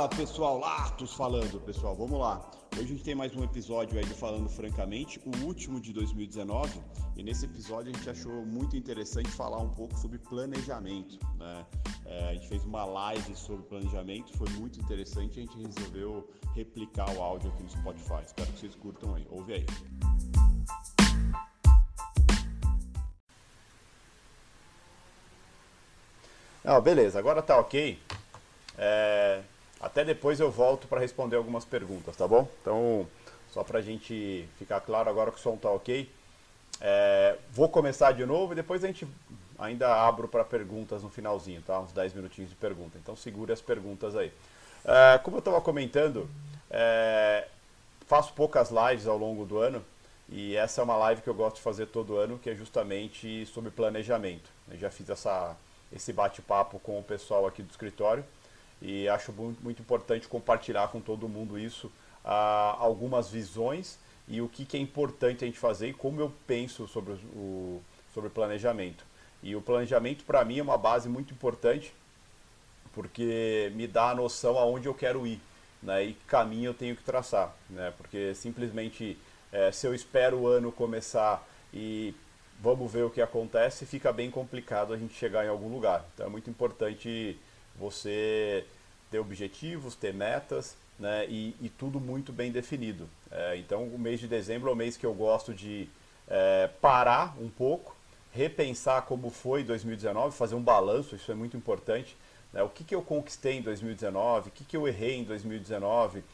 Fala pessoal, Latos falando pessoal, vamos lá. Hoje a gente tem mais um episódio aí do Falando Francamente, o último de 2019, e nesse episódio a gente achou muito interessante falar um pouco sobre planejamento, né? A gente fez uma live sobre planejamento, foi muito interessante e a gente resolveu replicar o áudio aqui no Spotify. Espero que vocês curtam aí, ouve aí. Beleza, agora tá ok. Até depois eu volto para responder algumas perguntas, tá bom? Então, só para a gente ficar claro agora que o som tá ok. Vou começar de novo e depois a gente ainda abro para perguntas no finalzinho, tá? Uns 10 minutinhos de pergunta. Então segure as perguntas aí. Como eu estava comentando, faço poucas lives ao longo do ano e essa é uma live que eu gosto de fazer todo ano, que é justamente sobre planejamento. Eu já fiz esse bate-papo com o pessoal aqui do escritório e acho muito importante compartilhar com todo mundo isso, algumas visões e o que é importante a gente fazer e como eu penso sobre planejamento. E o planejamento para mim é uma base muito importante porque me dá a noção aonde eu quero ir, né, e que caminho eu tenho que traçar, né, porque simplesmente se eu espero o ano começar e vamos ver o que acontece, fica bem complicado a gente chegar em algum lugar. Então é muito importante você ter objetivos, ter metas, né, e tudo muito bem definido. Então o mês de dezembro é o mês que eu gosto de parar um pouco, repensar como foi 2019, fazer um balanço, isso é muito importante. Né, o que eu conquistei em 2019, o que eu errei em 2019,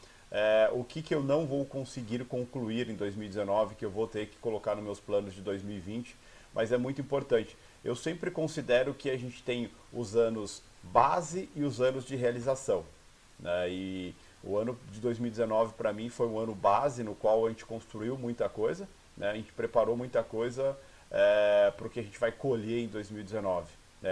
o que eu não vou conseguir concluir em 2019, que eu vou ter que colocar nos meus planos de 2020, mas é muito importante. Eu sempre considero que a gente tem os anos base e os anos de realização, né? E o ano de 2019 para mim foi um ano base no qual a gente construiu muita coisa, né? A gente preparou muita coisa para o que a gente vai colher em 2019,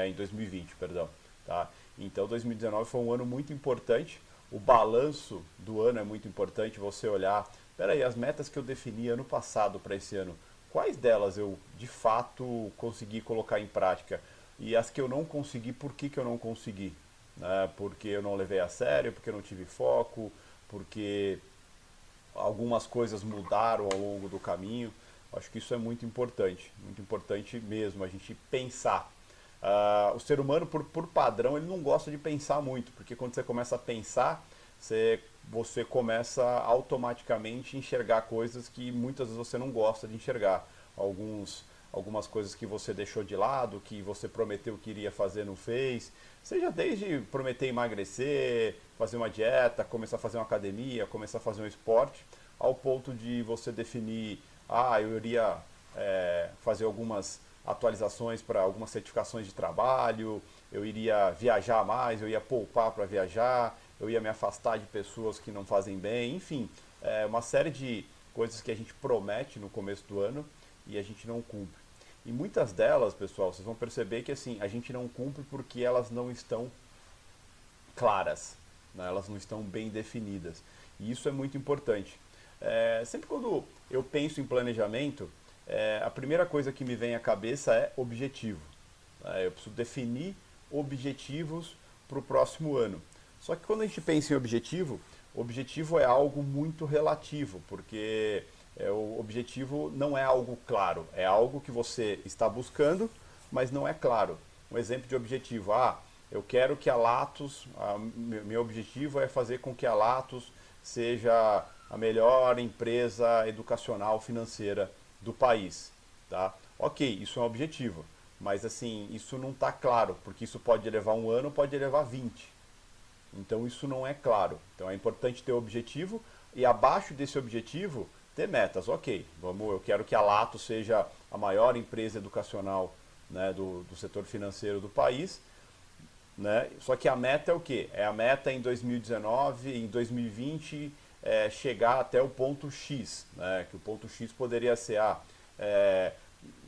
em 2020, perdão. Tá? Então 2019 foi um ano muito importante. O balanço do ano é muito importante, você olhar, peraí, as metas que eu defini ano passado para esse ano, quais delas eu de fato consegui colocar em prática? E as que eu não consegui, por que eu não consegui? Né? Porque eu não levei a sério, porque eu não tive foco, porque algumas coisas mudaram ao longo do caminho. Acho que isso é muito importante mesmo, a gente pensar. O ser humano, por padrão, ele não gosta de pensar muito, porque quando você começa a pensar, você começa automaticamente a enxergar coisas que muitas vezes você não gosta de enxergar. Algumas coisas que você deixou de lado, que você prometeu que iria fazer, não fez. Seja desde prometer emagrecer, fazer uma dieta, começar a fazer uma academia, começar a fazer um esporte, ao ponto de você definir, eu iria fazer algumas atualizações para algumas certificações de trabalho, eu iria viajar mais, eu ia poupar para viajar, eu ia me afastar de pessoas que não fazem bem, enfim, uma série de coisas que a gente promete no começo do ano e a gente não cumpre. E muitas delas, pessoal, vocês vão perceber que assim, a gente não cumpre porque elas não estão claras, né? Elas não estão bem definidas. E isso é muito importante. Sempre quando eu penso em planejamento, a primeira coisa que me vem à cabeça é objetivo. Eu preciso definir objetivos para o próximo ano. Só que quando a gente pensa em objetivo é algo muito relativo, porque o objetivo não é algo claro, é algo que você está buscando, mas não é claro. Um exemplo de objetivo, eu quero que a Latos, meu objetivo é fazer com que a Latos seja a melhor empresa educacional financeira do país, tá? Ok, isso é um objetivo, mas assim, isso não está claro, porque isso pode levar um ano, pode levar 20. Então isso não é claro. Então é importante ter objetivo e abaixo desse objetivo ter metas. Ok, eu quero que a Lato seja a maior empresa educacional, né, do setor financeiro do país, né? Só que a meta é o quê? É a meta em 2019, em 2020, chegar até o ponto X, né? Que o ponto X poderia ser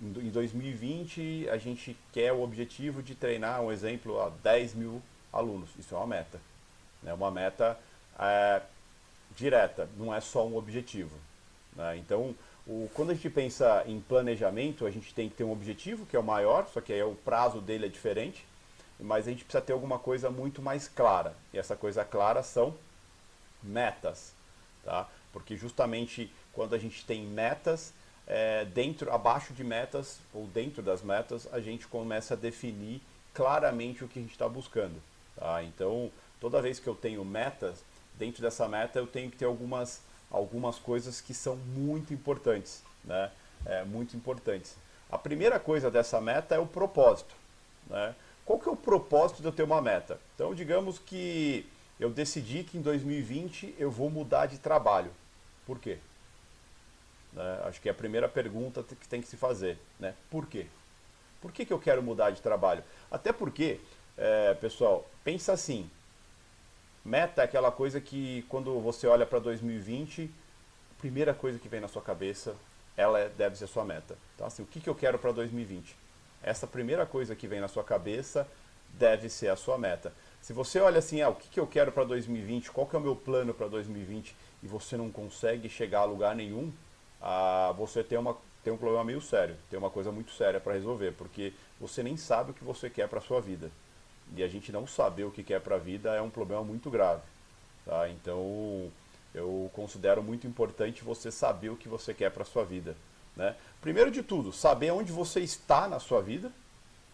em 2020 a gente quer o objetivo de treinar, um exemplo, 10 mil alunos. Isso é uma meta. É uma meta direta, não é só um objetivo. Né? Então, quando a gente pensa em planejamento, a gente tem que ter um objetivo que é o maior, só que aí o prazo dele é diferente. mas a gente precisa ter alguma coisa muito mais clara. E essa coisa clara são metas, tá? Porque justamente quando a gente tem metas, abaixo de metas ou dentro das metas, a gente começa a definir claramente o que a gente está buscando, tá? Então, toda vez que eu tenho metas, dentro dessa meta eu tenho que ter algumas coisas que são muito importantes, né? Muito importantes. A primeira coisa dessa meta é o propósito, né? Qual que é o propósito de eu ter uma meta? Então, digamos que eu decidi que em 2020 eu vou mudar de trabalho. Por quê? Acho que é a primeira pergunta que tem que se fazer, né? Por quê? Por que eu quero mudar de trabalho? Até porque, pessoal, pensa assim, meta é aquela coisa que quando você olha para 2020, a primeira coisa que vem na sua cabeça, deve ser a sua meta. Então, assim, o que eu quero para 2020? Essa primeira coisa que vem na sua cabeça deve ser a sua meta. Se você olha assim, o que eu quero para 2020, qual que é o meu plano para 2020 e você não consegue chegar a lugar nenhum, você tem um problema meio sério, tem uma coisa muito séria para resolver, porque você nem sabe o que você quer para a sua vida. E a gente não saber o que quer para a vida é um problema muito grave. Tá? Então, eu considero muito importante você saber o que você quer para a sua vida. Né? Primeiro de tudo, saber onde você está na sua vida,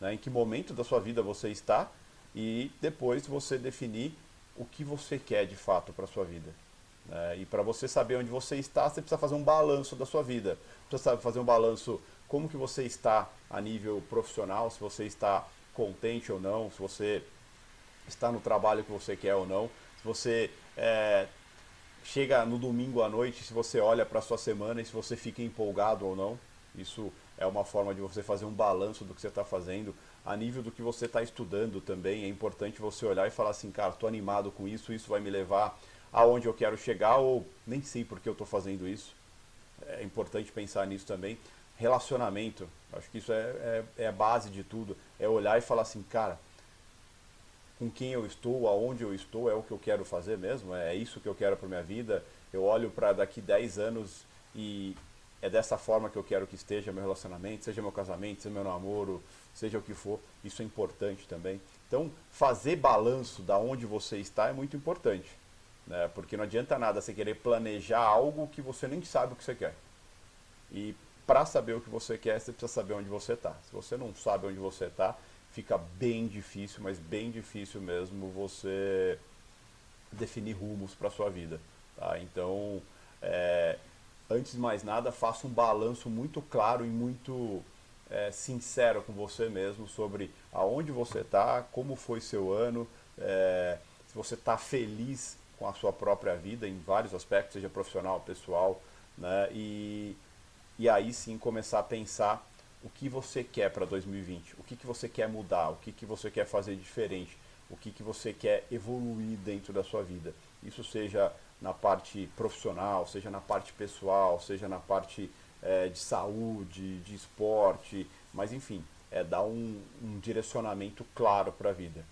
né? Em que momento da sua vida você está, e depois você definir o que você quer de fato para a sua vida. E para você saber onde você está, você precisa fazer um balanço da sua vida. Precisa fazer um balanço como que você está a nível profissional, se você está contente ou não, se você está no trabalho que você quer ou não, se você chega no domingo à noite, se você olha para a sua semana e se você fica empolgado ou não. Isso é uma forma de você fazer um balanço do que você está fazendo. A nível do que você está estudando também, é importante você olhar e falar assim, cara, estou animado com isso, isso vai me levar aonde eu quero chegar, ou nem sei por que eu estou fazendo isso. É importante pensar nisso também. Relacionamento, acho que isso é a base de tudo. É olhar e falar assim, cara, com quem eu estou, aonde eu estou, é o que eu quero fazer mesmo? É isso que eu quero para minha vida? Eu olho para daqui 10 anos e é dessa forma que eu quero que esteja meu relacionamento, seja meu casamento, seja meu namoro, seja o que for. Isso é importante também. Então, fazer balanço da onde você está é muito importante. Né? Porque não adianta nada você querer planejar algo que você nem sabe o que você quer. E para saber o que você quer, você precisa saber onde você está. Se você não sabe onde você está, fica bem difícil, mas bem difícil mesmo você definir rumos para a sua vida. Tá? Então, antes de mais nada, faça um balanço muito claro e muito sincero com você mesmo sobre aonde você está, como foi seu ano, se você está feliz com a sua própria vida em vários aspectos, seja profissional, pessoal, né? E aí sim começar a pensar o que você quer para 2020, o que você quer mudar, o que você quer fazer diferente, o que você quer evoluir dentro da sua vida. Isso seja na parte profissional, seja na parte pessoal, seja na parte de saúde, de esporte, mas enfim, dar um direcionamento claro para a vida.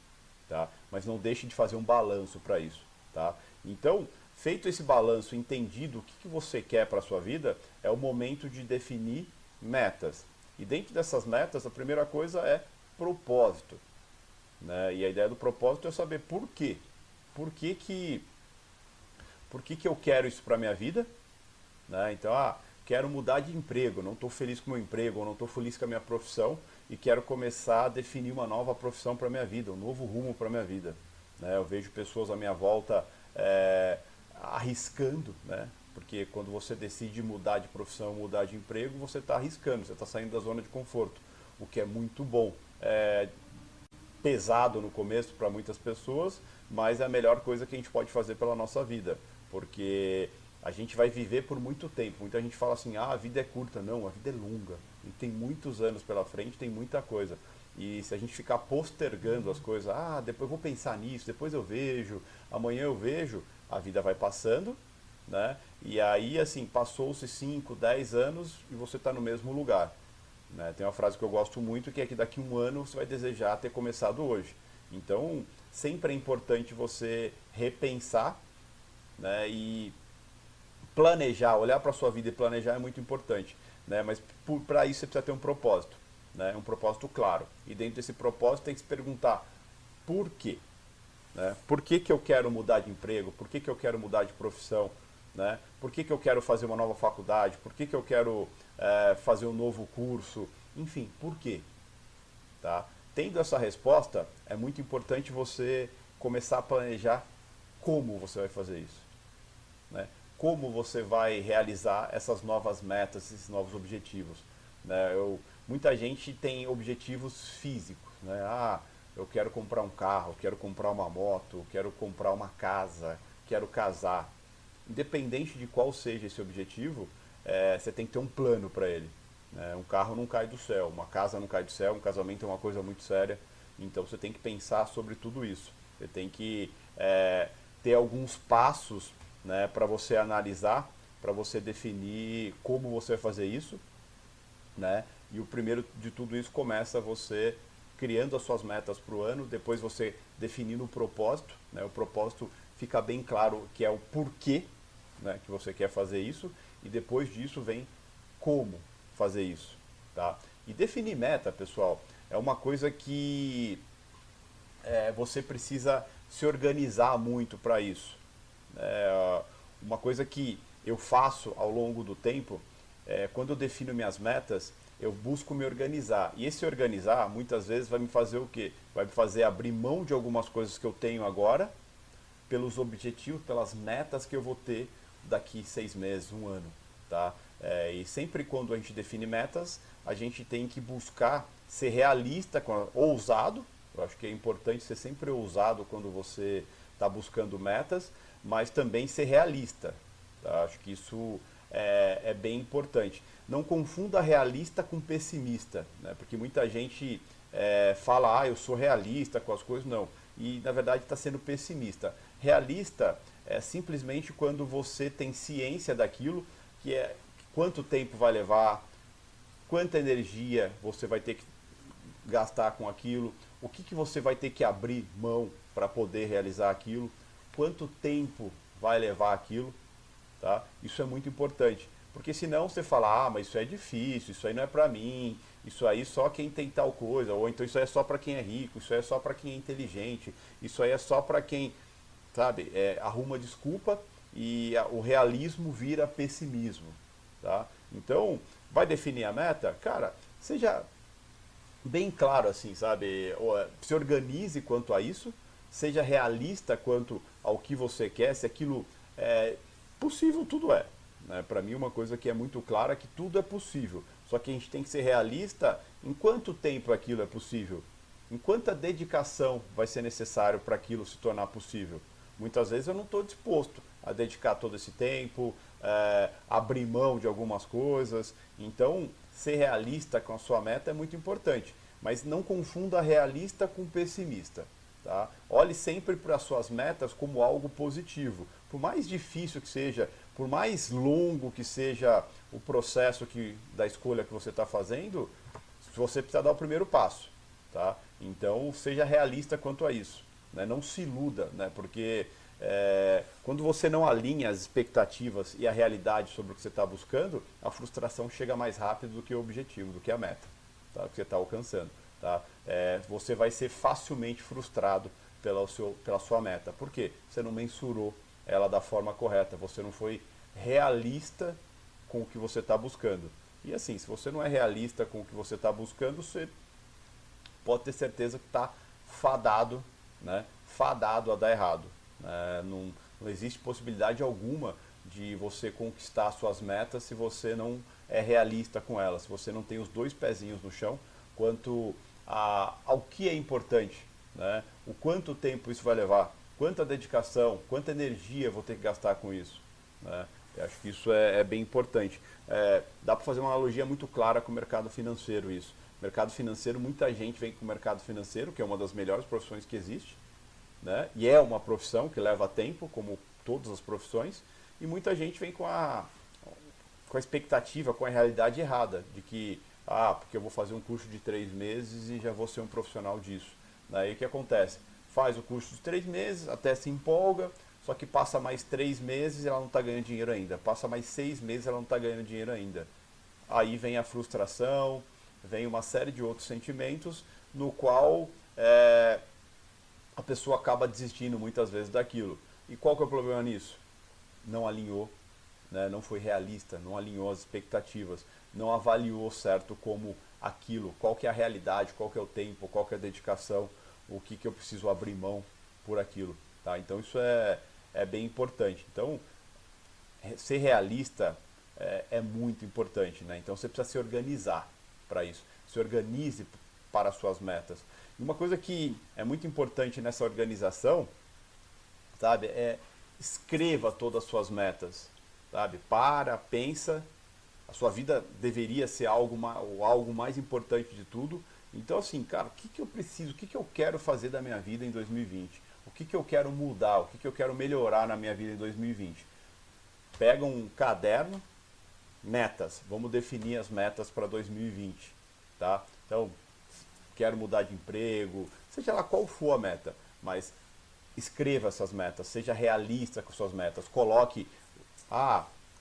Tá? Mas não deixe de fazer um balanço para isso. Tá? Então, feito esse balanço, entendido o que você quer para a sua vida, é o momento de definir metas. E dentro dessas metas, a primeira coisa é propósito. Né? E a ideia do propósito é saber por quê. Por que eu quero isso para a minha vida? Né? Então, quero mudar de emprego, não estou feliz com o meu emprego, ou não estou feliz com a minha profissão, e quero começar a definir uma nova profissão para a minha vida, um novo rumo para a minha vida. Né? Eu vejo pessoas à minha volta arriscando, né? Porque quando você decide mudar de profissão, mudar de emprego, você está arriscando, você está saindo da zona de conforto, o que é muito bom. É pesado no começo para muitas pessoas, mas é a melhor coisa que a gente pode fazer pela nossa vida, porque a gente vai viver por muito tempo. Muita gente fala assim, a vida é curta. Não, a vida é longa, e tem muitos anos pela frente, tem muita coisa. E se a gente ficar postergando as coisas, depois eu vou pensar nisso, depois eu vejo, amanhã eu vejo, a vida vai passando, né? E aí, assim, passou-se 5, 10 anos e você está no mesmo lugar. Né? Tem uma frase que eu gosto muito, que é que daqui a um ano você vai desejar ter começado hoje. Então, sempre é importante você repensar, né? E planejar, olhar para a sua vida e planejar é muito importante. Né? Mas para isso você precisa ter um propósito. Né? Um propósito claro. E dentro desse propósito tem que se perguntar por quê? Né? Por que, que eu quero mudar de emprego? Por que, que eu quero mudar de profissão? Né? Por que, que eu quero fazer uma nova faculdade? Por que, que eu quero fazer um novo curso? Enfim, por quê? Tá? Tendo essa resposta, é muito importante você começar a planejar como você vai fazer isso. Né? Como você vai realizar essas novas metas, esses novos objetivos. Né? Muita gente tem objetivos físicos. Né? Ah, eu quero comprar um carro, quero comprar uma moto, quero comprar uma casa, quero casar. Independente de qual seja esse objetivo, você tem que ter um plano para ele. Né? Um carro não cai do céu, uma casa não cai do céu, um casamento é uma coisa muito séria. Então você tem que pensar sobre tudo isso. Você tem que ter alguns passos, né, para você analisar, para você definir como você vai fazer isso. Né? E o primeiro de tudo isso começa você criando as suas metas para o ano, depois você definindo o propósito. Né? O propósito fica bem claro que é o porquê, né, que você quer fazer isso, e depois disso vem como fazer isso. Tá? E definir meta, pessoal, é uma coisa que você precisa se organizar muito para isso. Uma coisa que eu faço ao longo do tempo, quando eu defino minhas metas, eu busco me organizar. E esse organizar, muitas vezes, vai me fazer o quê? Vai me fazer abrir mão de algumas coisas que eu tenho agora, pelos objetivos, pelas metas que eu vou ter daqui 6 meses, um ano. Tá? E sempre quando a gente define metas, a gente tem que buscar ser realista, ousado. Eu acho que é importante ser sempre ousado quando você está buscando metas, mas também ser realista. Tá? Acho que isso é bem importante. Não confunda realista com pessimista, né? Porque muita gente fala, eu sou realista com as coisas, não. E na verdade está sendo pessimista. Realista é simplesmente quando você tem ciência daquilo, que é quanto tempo vai levar, quanta energia você vai ter que gastar com aquilo, o que você vai ter que abrir mão para poder realizar aquilo, quanto tempo vai levar aquilo. Tá? Isso é muito importante, porque senão você fala, mas isso é difícil, isso aí não é para mim, isso aí só quem tem tal coisa, ou então isso aí é só para quem é rico, isso aí é só para quem é inteligente, isso aí é só para quem, sabe, arruma desculpa e o realismo vira pessimismo. Tá? Então, vai definir a meta? Cara, seja bem claro assim, sabe, se organize quanto a isso, seja realista quanto ao que você quer, se aquilo é possível, tudo é. Né? Para mim, uma coisa que é muito clara é que tudo é possível. Só que a gente tem que ser realista em quanto tempo aquilo é possível. Em quanta dedicação vai ser necessário para aquilo se tornar possível. Muitas vezes eu não estou disposto a dedicar todo esse tempo, abrir mão de algumas coisas. Então, ser realista com a sua meta é muito importante. Mas não confunda realista com pessimista. Tá? Olhe sempre para as suas metas como algo positivo. Por mais difícil que seja, por mais longo que seja o processo da escolha que você está fazendo, você precisa dar o primeiro passo. Tá? Então, seja realista quanto a isso. Né? Não se iluda, né? Porque quando você não alinha as expectativas e a realidade sobre o que você está buscando, a frustração chega mais rápido do que o objetivo, do que a meta, tá? Que você está alcançando. Tá? Você vai ser facilmente frustrado pela sua meta. Por quê? Você não mensurou ela da forma correta, você não foi realista com o que você está buscando. E assim, se você não é realista com o que você está buscando, você pode ter certeza que está fadado, né? Fadado a dar errado. Não existe possibilidade alguma de você conquistar suas metas se você não é realista com elas, se você não tem os dois pezinhos no chão quanto ao que é importante, né? O quanto tempo isso vai levar, quanta dedicação, quanta energia eu vou ter que gastar com isso. Né? Eu acho que isso é bem importante. Dá para fazer uma analogia muito clara com o mercado financeiro isso. Mercado financeiro, muita gente vem com o mercado financeiro, que é uma das melhores profissões que existe, né? E é uma profissão que leva tempo, como todas as profissões, e muita gente vem com a expectativa, com a realidade errada, de que, porque eu vou fazer um curso de 3 meses e já vou ser um profissional disso. Daí o que acontece? Faz o curso de 3 meses, até se empolga, só que passa mais 3 meses e ela não está ganhando dinheiro ainda. Passa mais 6 meses e ela não está ganhando dinheiro ainda. Aí vem a frustração, vem uma série de outros sentimentos, no qual a pessoa acaba desistindo muitas vezes daquilo. E qual que é o problema nisso? Não alinhou, né? Não foi realista, não alinhou as expectativas, não avaliou certo como aquilo, qual que é a realidade, qual que é o tempo, qual que é a dedicação, o que, que eu preciso abrir mão por aquilo. Tá? Então isso é bem importante. Então, ser realista é muito importante, né? Então você precisa se organizar para isso. Se organize para as suas metas. E uma coisa que é muito importante nessa organização, sabe, é escreva todas as suas metas, sabe? Pensa. A sua vida deveria ser algo mais importante de tudo. Então, assim, cara, o que, que eu preciso, o que, que eu quero fazer da minha vida em 2020? O que, que eu quero mudar, o que, que eu quero melhorar na minha vida em 2020? Pega um caderno, metas. Vamos definir as metas para 2020, tá? Então, quero mudar de emprego, seja lá qual for a meta, mas escreva essas metas, seja realista com suas metas. Coloque,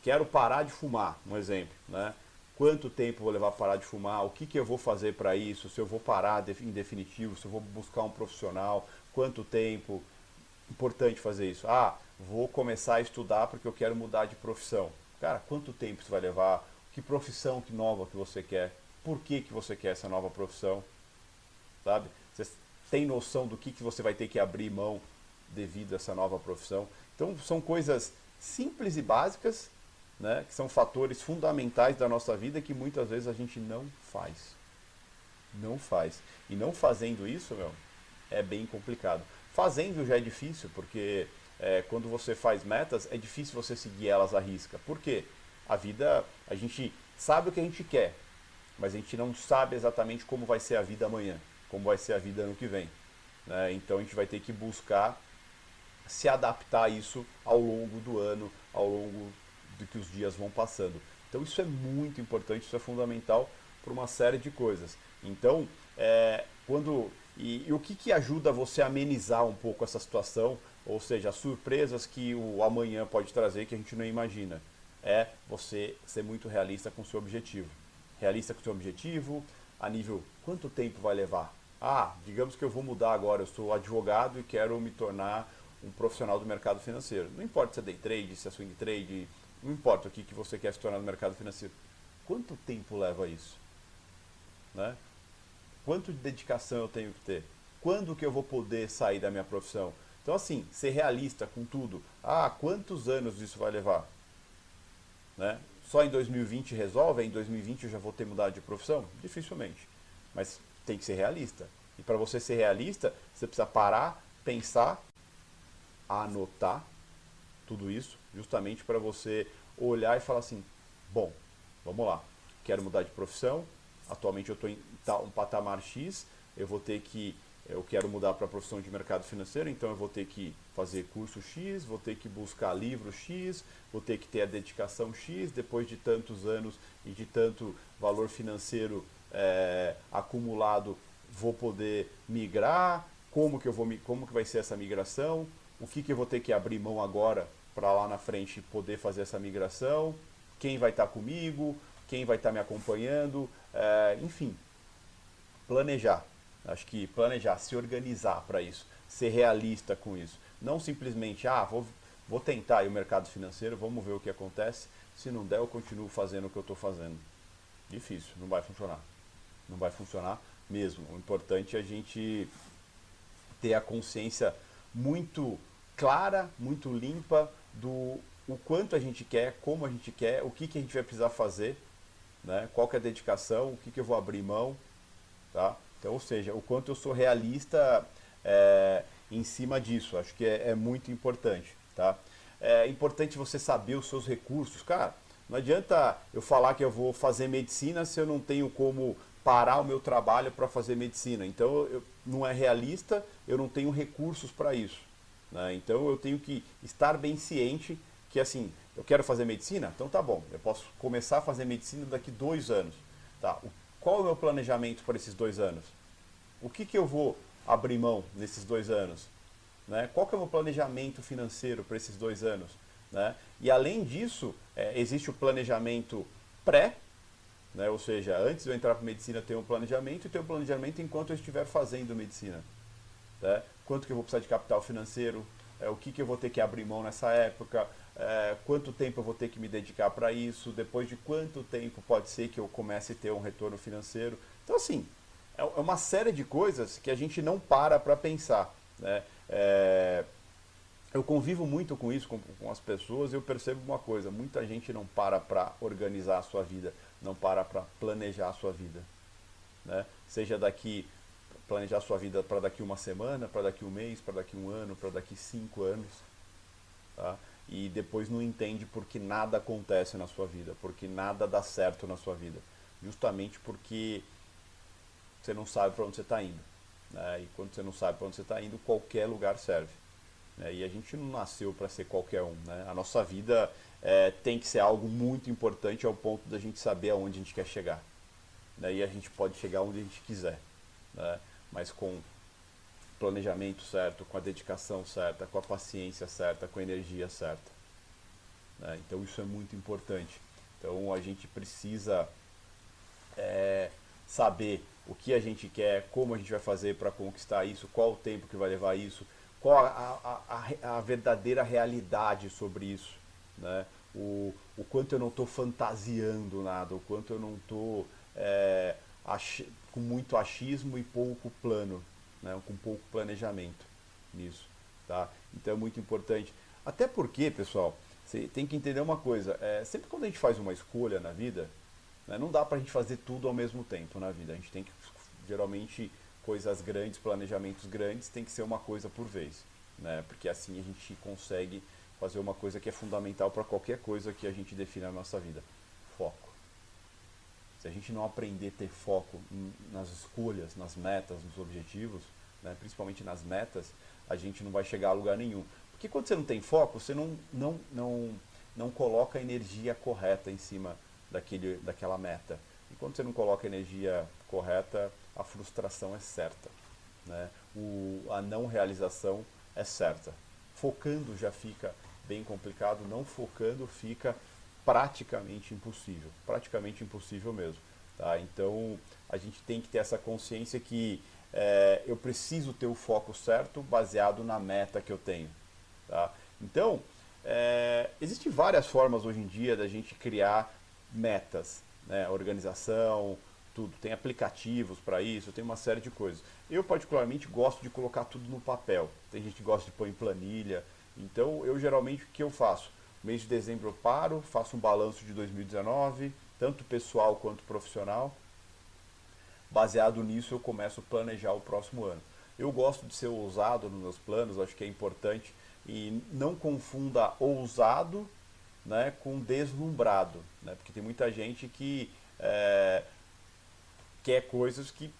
quero parar de fumar, um exemplo, né? Quanto tempo vou levar para parar de fumar? O que, que eu vou fazer para isso? Se eu vou parar em definitivo, se eu vou buscar um profissional, quanto tempo? Importante fazer isso. Vou começar a estudar porque eu quero mudar de profissão. Cara, quanto tempo isso vai levar? Que profissão nova que você quer? Por que, que você quer essa nova profissão? Sabe? Você tem noção do que você vai ter que abrir mão devido a essa nova profissão? Então, são coisas simples e básicas, né, que são fatores fundamentais da nossa vida que muitas vezes a gente não faz. Não faz. E não fazendo isso, é bem complicado. Fazendo já é difícil, porque quando você faz metas, é difícil você seguir elas à risca. Por quê? A vida, a gente sabe o que a gente quer, mas a gente não sabe exatamente como vai ser a vida amanhã, como vai ser a vida ano que vem, né? Então a gente vai ter que buscar se adaptar a isso ao longo do ano, ao longo de que os dias vão passando. Então isso é muito importante, isso é fundamental para uma série de coisas. Então, o que ajuda você a amenizar um pouco essa situação, ou seja, as surpresas que o amanhã pode trazer que a gente não imagina, é você ser muito realista com o seu objetivo. Realista com o seu objetivo, a nível, quanto tempo vai levar? Digamos que eu vou mudar agora, eu sou advogado e quero me tornar um profissional do mercado financeiro. Não importa se é day trade, se é swing trade, não importa o que você quer se tornar no mercado financeiro. Quanto tempo leva isso? Né? Quanto de dedicação eu tenho que ter? Quando que eu vou poder sair da minha profissão? Então, assim, ser realista com tudo. Quantos anos isso vai levar? Né? Só em 2020 resolve? Em 2020 eu já vou ter mudado de profissão? Dificilmente. Mas tem que ser realista. E para você ser realista, você precisa parar, pensar, anotar tudo isso, justamente para você olhar e falar assim, bom, vamos lá, quero mudar de profissão, atualmente eu estou em um patamar X, eu quero mudar para a profissão de mercado financeiro, então eu vou ter que fazer curso X, vou ter que buscar livro X, vou ter que ter a dedicação X, depois de tantos anos e de tanto valor financeiro acumulado, vou poder migrar, como que vai ser essa migração, o que eu vou ter que abrir mão agora para lá na frente poder fazer essa migração, quem vai estar comigo, quem vai estar me acompanhando, enfim, planejar. Acho que planejar, se organizar para isso, ser realista com isso. Não simplesmente, vou tentar aí o mercado financeiro, vamos ver o que acontece, se não der eu continuo fazendo o que eu estou fazendo. Difícil, não vai funcionar. Não vai funcionar mesmo. O importante é a gente ter a consciência muito clara, muito limpa do o quanto a gente quer, como a gente quer, o que a gente vai precisar fazer, né? Qual que é a dedicação, o que eu vou abrir mão, tá? Então, ou seja, o quanto eu sou realista em cima disso, acho que é muito importante, tá? É importante você saber os seus recursos, cara. Não adianta eu falar que eu vou fazer medicina se eu não tenho como parar o meu trabalho para fazer medicina. Então, não é realista, eu não tenho recursos para isso, né? Então, eu tenho que estar bem ciente que, assim, eu quero fazer medicina? Então, tá bom, eu posso começar a fazer medicina daqui 2 anos. Tá? Qual é o meu planejamento para esses 2 anos? O que eu vou abrir mão nesses 2 anos? Né? Qual que é o meu planejamento financeiro para esses 2 anos? Né? E além disso, existe o planejamento pré, né? Ou seja, antes de eu entrar para medicina, eu tenho um planejamento e tenho um planejamento enquanto eu estiver fazendo medicina. né? Quanto que eu vou precisar de capital financeiro, o que eu vou ter que abrir mão nessa época, quanto tempo eu vou ter que me dedicar para isso, depois de quanto tempo pode ser que eu comece a ter um retorno financeiro. Então, assim, é uma série de coisas que a gente não para pensar, né? Eu convivo muito com isso, com as pessoas, e eu percebo uma coisa: muita gente não para organizar a sua vida, não para planejar a sua vida, né? Seja planejar a sua vida para daqui uma semana, para daqui um mês, para daqui um ano, para daqui 5 anos, tá? E depois não entende porque nada acontece na sua vida, porque nada dá certo na sua vida, justamente porque você não sabe para onde você está indo, né? E quando você não sabe para onde você está indo, qualquer lugar serve, né? E a gente não nasceu para ser qualquer um, né? A nossa vida tem que ser algo muito importante ao ponto da gente saber aonde a gente quer chegar, né? E a gente pode chegar onde a gente quiser, né? Mas com planejamento certo, com a dedicação certa, com a paciência certa, com a energia certa, né? Então isso é muito importante. Então a gente precisa saber o que a gente quer, como a gente vai fazer para conquistar isso, qual o tempo que vai levar isso, qual a verdadeira realidade sobre isso, né? O quanto eu não estou fantasiando nada, o quanto eu não estou com muito achismo e pouco plano, né? Com pouco planejamento nisso, tá? Então é muito importante. Até porque, pessoal, você tem que entender uma coisa: sempre quando a gente faz uma escolha na vida, né, não dá pra gente fazer tudo ao mesmo tempo na vida. A gente tem que, geralmente, coisas grandes, planejamentos grandes, tem que ser uma coisa por vez, né? Porque assim a gente consegue fazer uma coisa que é fundamental para qualquer coisa que a gente defina na nossa vida: foco. Se a gente não aprender a ter foco nas escolhas, nas metas, nos objetivos, né, principalmente nas metas, a gente não vai chegar a lugar nenhum. Porque quando você não tem foco, você não coloca a energia correta em cima daquela meta. E quando você não coloca a energia correta, a frustração é certa, né? A não realização é certa. Focando já fica bem complicado, não focando fica praticamente impossível mesmo, tá? Então a gente tem que ter essa consciência que eu preciso ter o foco certo baseado na meta que eu tenho, tá? Então existem várias formas hoje em dia da gente criar metas, né? Organização, tudo, tem aplicativos para isso, tem uma série de coisas. Eu particularmente gosto de colocar tudo no papel. Tem gente que gosta de pôr em planilha. Então eu geralmente o que eu faço? Mês de dezembro eu paro, faço um balanço de 2019, tanto pessoal quanto profissional. Baseado nisso eu começo a planejar o próximo ano. Eu gosto de ser ousado nos meus planos, acho que é importante, e não confunda ousado, né, com deslumbrado, né? Porque tem muita gente que quer coisas que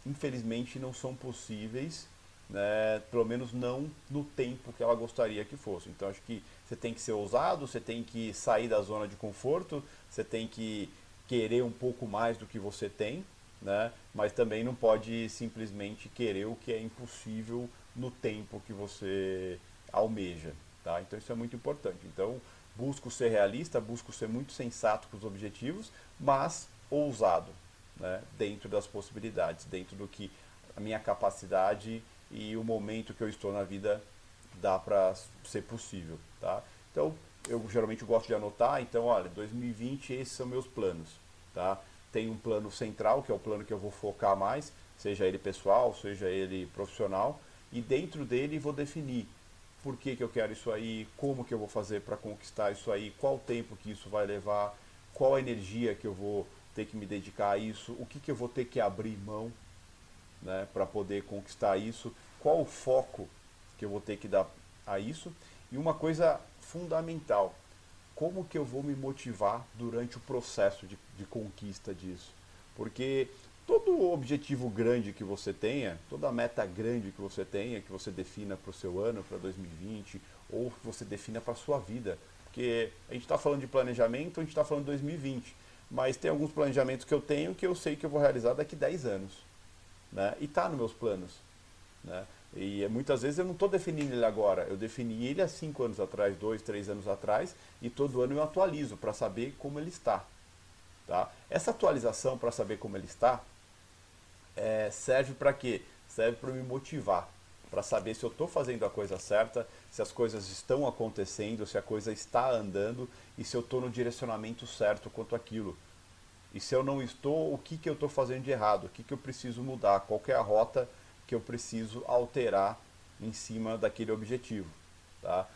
infelizmente não são possíveis, né? Pelo menos não no tempo que ela gostaria que fosse. Então acho que você tem que ser ousado, você tem que sair da zona de conforto, você tem que querer um pouco mais do que você tem, né? Mas também não pode simplesmente querer o que é impossível no tempo que você almeja, tá? Então isso é muito importante. Então busco ser realista, busco ser muito sensato com os objetivos, mas ousado, né? Dentro das possibilidades, dentro do que a minha capacidade e o momento que eu estou na vida dá para ser possível, tá? Então eu geralmente gosto de anotar. Então, olha, 2020 esses são meus planos, tá? Tem um plano central, que é o plano que eu vou focar mais, seja ele pessoal, seja ele profissional, e dentro dele vou definir por que eu quero isso aí, como que eu vou fazer para conquistar isso aí, qual tempo que isso vai levar, qual a energia que eu vou ter que me dedicar a isso, o que eu vou ter que abrir mão, né, para poder conquistar isso, qual o foco que eu vou ter que dar a isso. E uma coisa fundamental: como que eu vou me motivar durante o processo de conquista disso? Porque todo objetivo grande que você tenha, toda meta grande que você tenha, que você defina para o seu ano, para 2020, ou que você defina para a sua vida. Porque a gente está falando de planejamento, a gente está falando de 2020, mas tem alguns planejamentos que eu tenho que eu sei que eu vou realizar daqui 10 anos, né? E está nos meus planos, né? E muitas vezes eu não estou definindo ele agora, eu defini ele há 5 anos atrás, 2, 3 anos atrás, e todo ano eu atualizo para saber como ele está, tá? Essa atualização para saber como ele está serve para quê? Serve para me motivar, para saber se eu estou fazendo a coisa certa, se as coisas estão acontecendo, se a coisa está andando e se eu estou no direcionamento certo quanto àquilo. E se eu não estou, o que, que eu estou fazendo de errado? O que, que eu preciso mudar? Qual que é a rota que eu preciso alterar em cima daquele objetivo? Tá?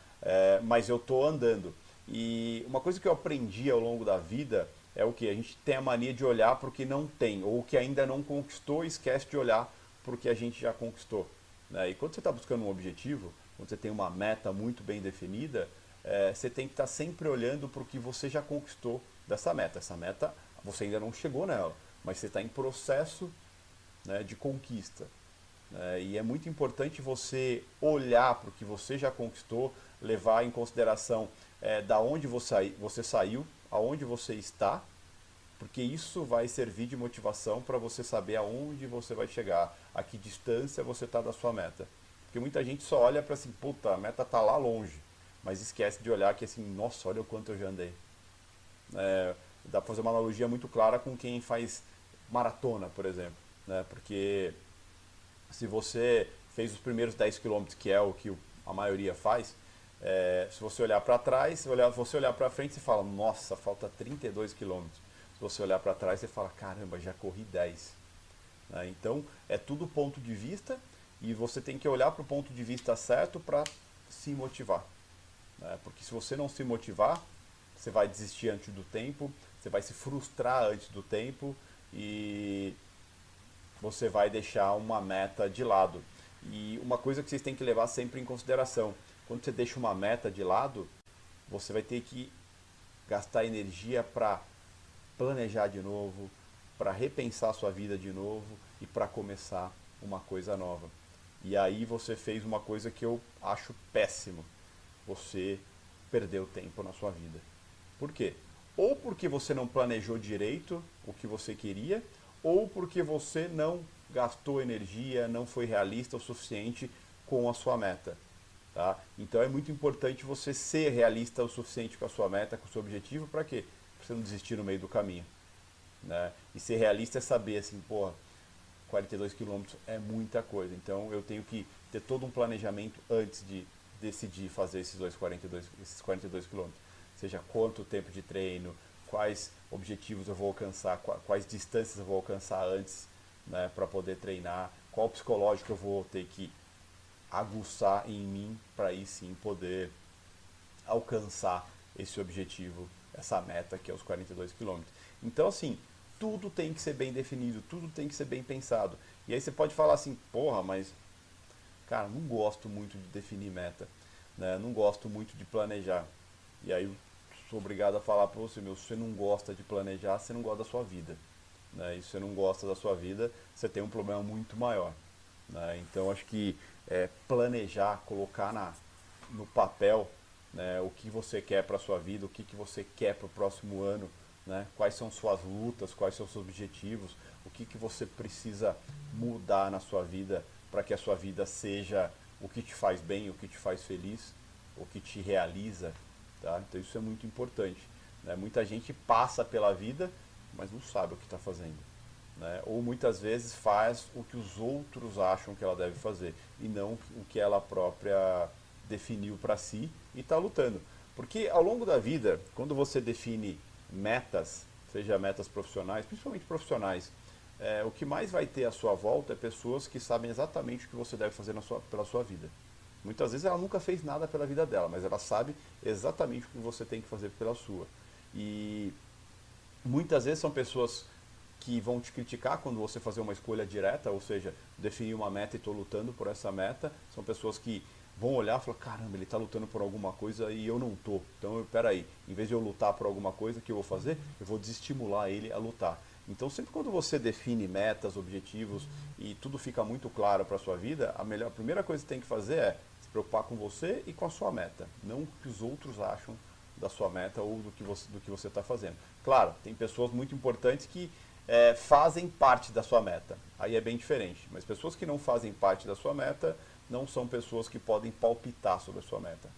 Mas eu estou andando. E uma coisa que eu aprendi ao longo da vida é o que? A gente tem a mania de olhar para o que não tem, ou o que ainda não conquistou e esquece de olhar para o que a gente já conquistou. Né? E quando você está buscando um objetivo, quando você tem uma meta muito bem definida, você tem que estar sempre olhando para o que você já conquistou dessa meta. Essa meta, você ainda não chegou nela, mas você está em processo, né, de conquista. E é muito importante você olhar para o que você já conquistou, levar em consideração da onde você saiu, aonde você está, porque isso vai servir de motivação para você saber aonde você vai chegar, a que distância você está da sua meta. Porque muita gente só olha para assim, puta, a meta está lá longe, mas esquece de olhar que assim, nossa, olha o quanto eu já andei. Dá para fazer uma analogia muito clara com quem faz maratona, por exemplo, né? Porque se você fez os primeiros 10 quilômetros, que é o que a maioria faz, se você olhar para trás, se você olhar para frente, você fala, nossa, falta 32 quilômetros. Se você olhar para trás, você fala, caramba, já corri 10. Então, é tudo ponto de vista e você tem que olhar para o ponto de vista certo para se motivar. Porque se você não se motivar, você vai desistir antes do tempo, você vai se frustrar antes do tempo e você vai deixar uma meta de lado. E uma coisa que vocês têm que levar sempre em consideração, quando você deixa uma meta de lado, você vai ter que gastar energia para planejar de novo, para repensar a sua vida de novo e para começar uma coisa nova. E aí você fez uma coisa que eu acho péssimo. Você perdeu tempo na sua vida. Por quê? Ou porque você não planejou direito o que você queria, ou porque você não gastou energia, não foi realista o suficiente com a sua meta. Tá? Então é muito importante você ser realista o suficiente com a sua meta, com o seu objetivo, para quê? Para você não desistir no meio do caminho. Né? E ser realista é saber assim, porra, 42 quilômetros é muita coisa. Então eu tenho que ter todo um planejamento antes de decidir fazer esses 42 quilômetros. Seja quanto tempo de treino, quais objetivos eu vou alcançar, quais distâncias eu vou alcançar antes, né, para poder treinar, qual psicológico eu vou ter que aguçar em mim para aí sim poder alcançar esse objetivo, essa meta que é os 42 quilômetros. Então assim, tudo tem que ser bem definido, tudo tem que ser bem pensado. E aí você pode falar assim, porra, mas cara, não gosto muito de definir meta, né? Não gosto muito de planejar. E aí eu sou obrigado a falar para você, se você não gosta de planejar, você não gosta da sua vida. Né? E se você não gosta da sua vida, você tem um problema muito maior. Né? Então acho que planejar, colocar no papel, né, o que você quer para a sua vida, o que você quer para o próximo ano, né? Quais são suas lutas, quais são seus objetivos, o que você precisa mudar na sua vida para que a sua vida seja o que te faz bem, o que te faz feliz, o que te realiza. Tá? Então isso é muito importante. Né? Muita gente passa pela vida, mas não sabe o que está fazendo. Né? Ou muitas vezes faz o que os outros acham que ela deve fazer e não o que ela própria definiu para si e está lutando. Porque ao longo da vida, quando você define metas, seja metas profissionais, principalmente profissionais, o que mais vai ter à sua volta é pessoas que sabem exatamente o que você deve fazer pela sua vida. Muitas vezes ela nunca fez nada pela vida dela, mas ela sabe exatamente o que você tem que fazer pela sua. E muitas vezes são pessoas que vão te criticar quando você fazer uma escolha direta, ou seja, definir uma meta e estou lutando por essa meta. São pessoas que vão olhar e falar, caramba, ele está lutando por alguma coisa e eu não estou. Então, peraí, em vez de eu lutar por alguma coisa, o que eu vou fazer? Eu vou desestimular ele a lutar. Então, sempre quando você define metas, objetivos e tudo fica muito claro para a sua vida, a primeira coisa que você tem que fazer é se preocupar com você e com a sua meta, não o que os outros acham da sua meta ou do que você está fazendo. Claro, tem pessoas muito importantes que fazem parte da sua meta, aí é bem diferente, mas pessoas que não fazem parte da sua meta não são pessoas que podem palpitar sobre a sua meta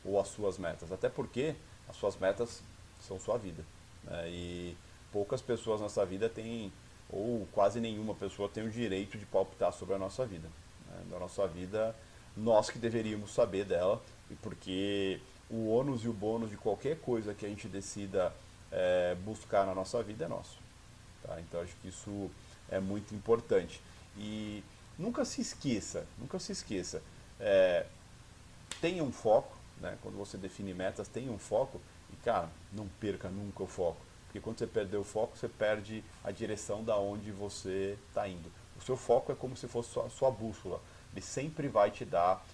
ou as suas metas, até porque as suas metas são sua vida, né? E poucas pessoas nessa vida têm, ou quase nenhuma pessoa tem o direito de palpitar sobre a nossa vida. né, da nossa vida, nós que deveríamos saber dela, e porque o ônus e o bônus de qualquer coisa que a gente decida buscar na nossa vida é nosso. Tá? Então acho que isso é muito importante. E nunca se esqueça, é, tenha um foco, né? Quando você define metas, tenha um foco e, cara, não perca nunca o foco. Porque quando você perder o foco, você perde a direção da onde você está indo. O seu foco é como se fosse sua bússola. Ele sempre vai te dar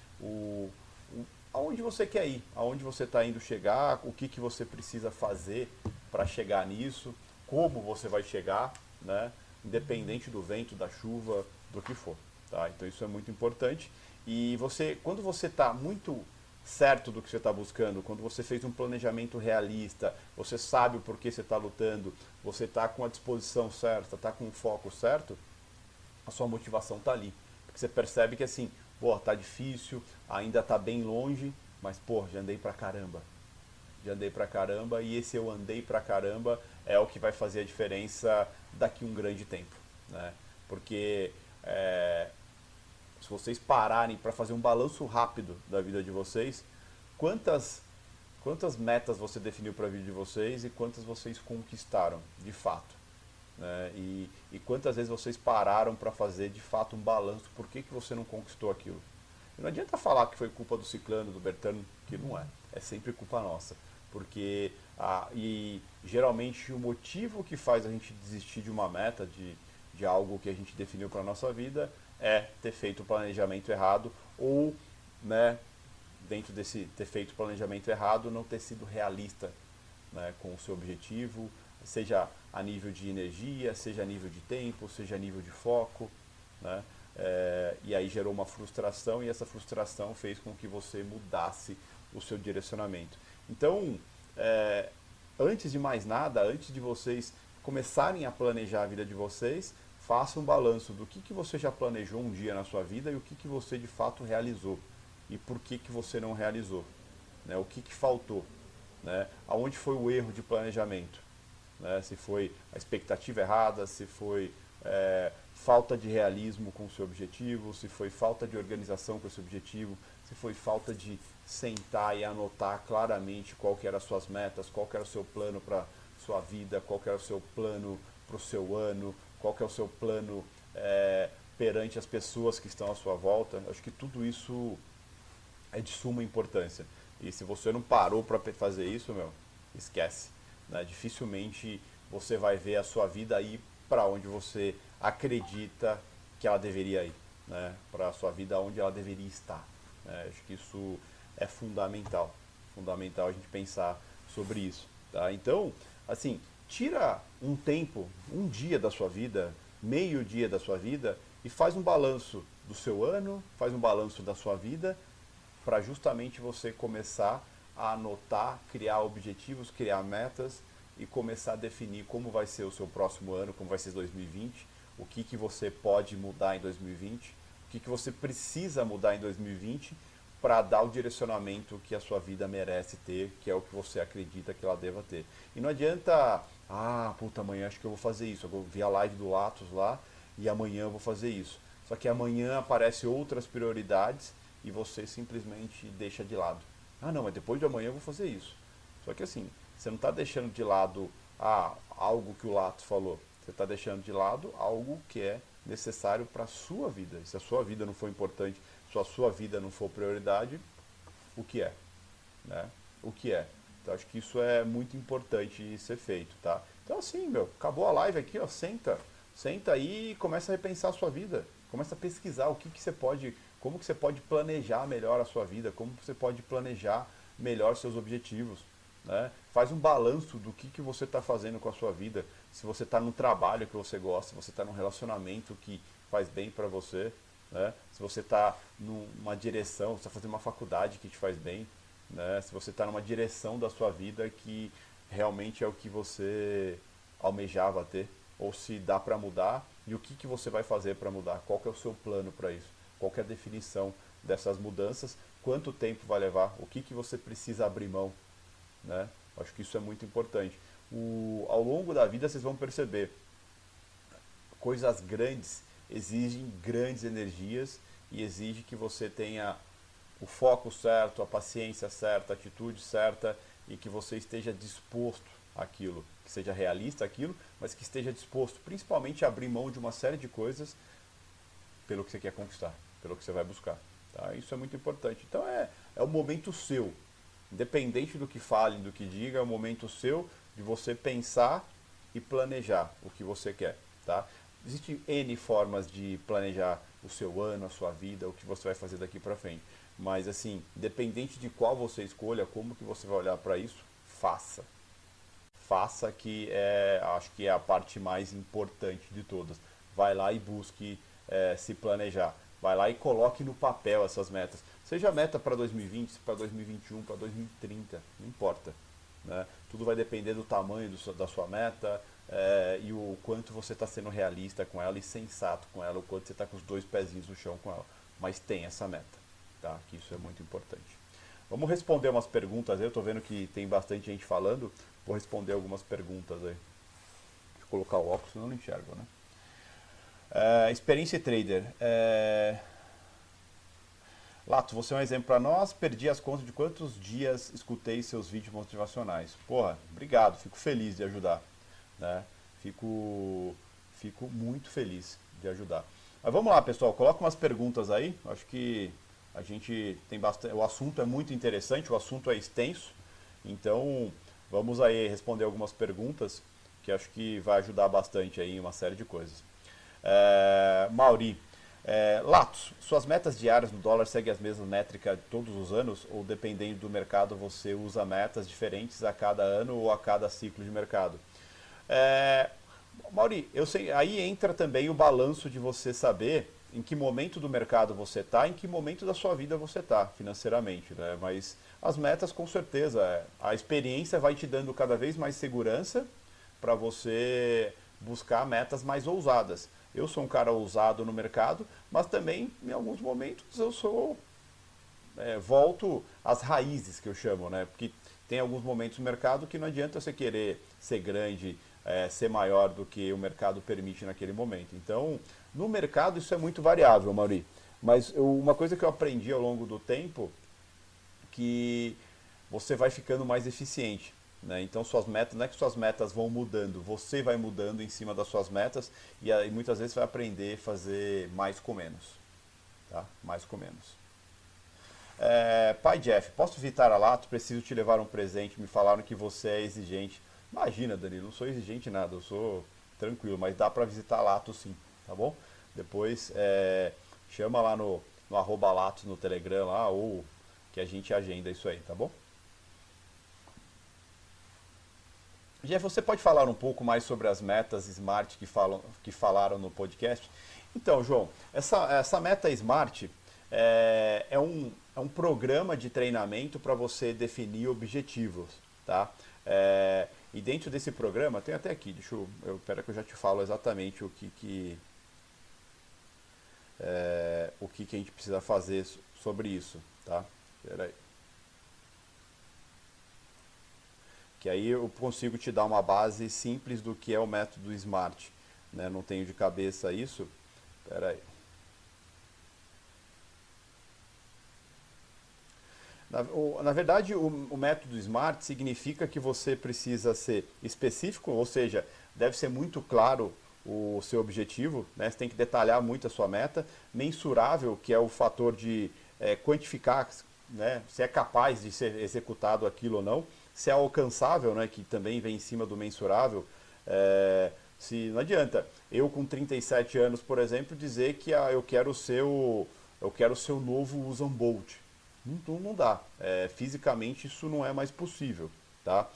aonde você quer ir, aonde você está indo chegar, o que você precisa fazer para chegar nisso, como você vai chegar, né? Independente do vento, da chuva, do que for. Tá? Então isso é muito importante. E quando você está muito certo do que você está buscando, quando você fez um planejamento realista, você sabe o porquê você está lutando, você está com a disposição certa, está com o foco certo, a sua motivação está ali. Porque você percebe que assim, pô, tá difícil, ainda tá bem longe, mas pô, já andei pra caramba. Já andei pra caramba e esse eu andei pra caramba é o que vai fazer a diferença daqui a um grande tempo, né? Porque se vocês pararem para fazer um balanço rápido da vida de vocês, quantas metas você definiu para a vida de vocês e quantas vocês conquistaram de fato, né? E quantas vezes vocês pararam para fazer de fato um balanço, por que você não conquistou aquilo? E não adianta falar que foi culpa do ciclano, do Bertano, que não é sempre culpa nossa, porque e geralmente o motivo que faz a gente desistir de uma meta, de algo que a gente definiu para a nossa vida, é ter feito o planejamento errado ou, né, dentro desse ter feito o planejamento errado, não ter sido realista, né, com o seu objetivo, seja a nível de energia, seja a nível de tempo, seja a nível de foco, né? E aí gerou uma frustração e essa frustração fez com que você mudasse o seu direcionamento. Então, antes de mais nada, antes de vocês começarem a planejar a vida de vocês, faça um balanço do que você já planejou um dia na sua vida e o que você de fato realizou e por que você não realizou, né? O que faltou, né? Aonde foi o erro de planejamento, né? Se foi a expectativa errada, se foi falta de realismo com o seu objetivo, se foi falta de organização com o seu objetivo, se foi falta de sentar e anotar claramente qual que eram as suas metas, qual que era o seu plano para sua vida, qual que era o seu plano para o seu ano, qual que é o seu plano perante as pessoas que estão à sua volta. Acho que tudo isso é de suma importância. E se você não parou para fazer isso, meu, esquece, né? Dificilmente você vai ver a sua vida ir para onde você acredita que ela deveria ir, né? Para a sua vida onde ela deveria estar, né? Acho que isso é fundamental a gente pensar sobre isso, tá? Então, assim, tira um tempo, um dia da sua vida, meio dia da sua vida e faz um balanço do seu ano, faz um balanço da sua vida para justamente você começar a anotar, criar objetivos, criar metas e começar a definir como vai ser o seu próximo ano, como vai ser 2020, o que você pode mudar em 2020, o que você precisa mudar em 2020 para dar o direcionamento que a sua vida merece ter, que é o que você acredita que ela deva ter. E não adianta, puta, amanhã acho que eu vou fazer isso, eu vou ver a live do Latos lá e amanhã eu vou fazer isso. Só que amanhã aparecem outras prioridades e você simplesmente deixa de lado. Não, mas depois de amanhã eu vou fazer isso. Só que assim, você não está deixando de lado algo que o Latos falou. Você está deixando de lado algo que é necessário para a sua vida. E se a sua vida não for importante, se a sua vida não for prioridade, o que é? Né? O que é? Então acho que isso é muito importante ser feito, tá? Então assim, meu, acabou a live aqui, ó, senta aí e começa a repensar a sua vida. Começa a pesquisar o que você pode, como que você pode planejar melhor a sua vida, como você pode planejar melhor seus objetivos, né? Faz um balanço do que você está fazendo com a sua vida. Se você está num trabalho que você gosta, se você está num relacionamento que faz bem para você, né? Se você está numa direção, você está fazendo uma faculdade que te faz bem, né? Se você está numa direção da sua vida que realmente é o que você almejava ter, ou se dá para mudar e o que você vai fazer para mudar, qual que é o seu plano para isso, qual que é a definição dessas mudanças, quanto tempo vai levar, o que você precisa abrir mão, né? Acho que isso é muito importante. Ao longo da vida vocês vão perceber, coisas grandes exigem grandes energias e exige que você tenha o foco certo, a paciência certa, a atitude certa e que você esteja disposto àquilo, que seja realista aquilo, mas que esteja disposto principalmente a abrir mão de uma série de coisas pelo que você quer conquistar, pelo que você vai buscar. Tá? Isso é muito importante. Então é o momento seu, independente do que falem, do que diga, é o momento seu de você pensar e planejar o que você quer. Tá? Existem N formas de planejar o seu ano, a sua vida, o que você vai fazer daqui para frente. Mas assim, independente de qual você escolha, como que você vai olhar para isso, faça. Faça que acho que é a parte mais importante de todas. Vai lá e busque se planejar. Vai lá e coloque no papel essas metas. Seja meta para 2020, para 2021, para 2030, não importa. Né? Tudo vai depender do tamanho da sua meta e o quanto você está sendo realista com ela e sensato com ela, o quanto você está com os dois pezinhos no chão com ela. Mas tem essa meta, tá? Que isso é muito importante. Vamos responder umas perguntas aí. Eu estou vendo que tem bastante gente falando. Vou responder algumas perguntas aí. Deixa eu colocar o óculos, senão eu não enxergo, né? Experiência Trader. Lato, você é um exemplo para nós. Perdi as contas de quantos dias escutei seus vídeos motivacionais. Porra, obrigado. Fico feliz de ajudar. Né? Fico muito feliz de ajudar. Mas vamos lá, pessoal. Coloca umas perguntas aí. Acho que a gente tem bastante. O assunto é muito interessante, o assunto é extenso. Então, vamos aí responder algumas perguntas que acho que vai ajudar bastante aí em uma série de coisas. Mauri, Latos, suas metas diárias no dólar seguem as mesmas métricas todos os anos ou dependendo do mercado você usa metas diferentes a cada ano ou a cada ciclo de mercado? Mauri, eu sei, aí entra também o balanço de você saber em que momento do mercado você está, em que momento da sua vida você está financeiramente, né? Mas as metas com certeza, a experiência vai te dando cada vez mais segurança para você buscar metas mais ousadas. Eu sou um cara ousado no mercado, mas também em alguns momentos eu volto às raízes que eu chamo, né? Porque tem alguns momentos no mercado que não adianta você querer ser grande, ser maior do que o mercado permite naquele momento. Então, no mercado isso é muito variável, Mauri. Mas uma coisa que eu aprendi ao longo do tempo, que você vai ficando mais eficiente. Né? Então suas metas, não é que suas metas vão mudando, você vai mudando em cima das suas metas e aí muitas vezes vai aprender a fazer mais com menos. Tá? Mais com menos. Pai Jeff, posso visitar a Lato? Preciso te levar um presente. Me falaram que você é exigente. Imagina, Danilo, não sou exigente em nada, eu sou tranquilo, mas dá para visitar a Lato sim, tá bom? Depois chama lá no @Lato no Telegram lá, ou que a gente agenda isso aí, tá bom? Jeff, você pode falar um pouco mais sobre as metas SMART que falaram no podcast? Então, João, essa meta SMART é um programa de treinamento para você definir objetivos, tá? E dentro desse programa, tem até aqui, espera que eu já te falo exatamente o que a gente precisa fazer sobre isso, tá? Espera aí. Que aí eu consigo te dar uma base simples do que é o método SMART. Né? Não tenho de cabeça isso. Espera aí. Na verdade, o método SMART significa que você precisa ser específico, ou seja, deve ser muito claro o seu objetivo, né? Você tem que detalhar muito a sua meta, mensurável, que é o fator de quantificar, né? Se é capaz de ser executado aquilo ou não, se é alcançável, né? Que também vem em cima do mensurável. Se não adianta eu com 37 anos, por exemplo, dizer que eu quero ser o novo Usain Bolt. Não dá. Fisicamente isso não é mais possível. Tá?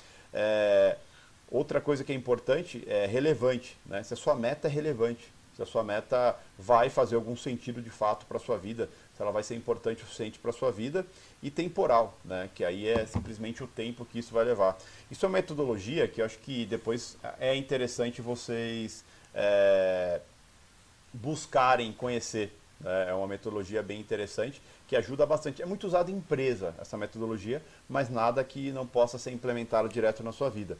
Outra coisa que é importante é relevante. Né? Se a sua meta é relevante, se a sua meta vai fazer algum sentido de fato para a sua vida, se ela vai ser importante o suficiente para a sua vida, e temporal, né? Que aí é simplesmente o tempo que isso vai levar. Isso é uma metodologia que eu acho que depois é interessante vocês buscarem conhecer. É uma metodologia bem interessante que ajuda bastante. É muito usada em empresa essa metodologia, mas nada que não possa ser implementado direto na sua vida.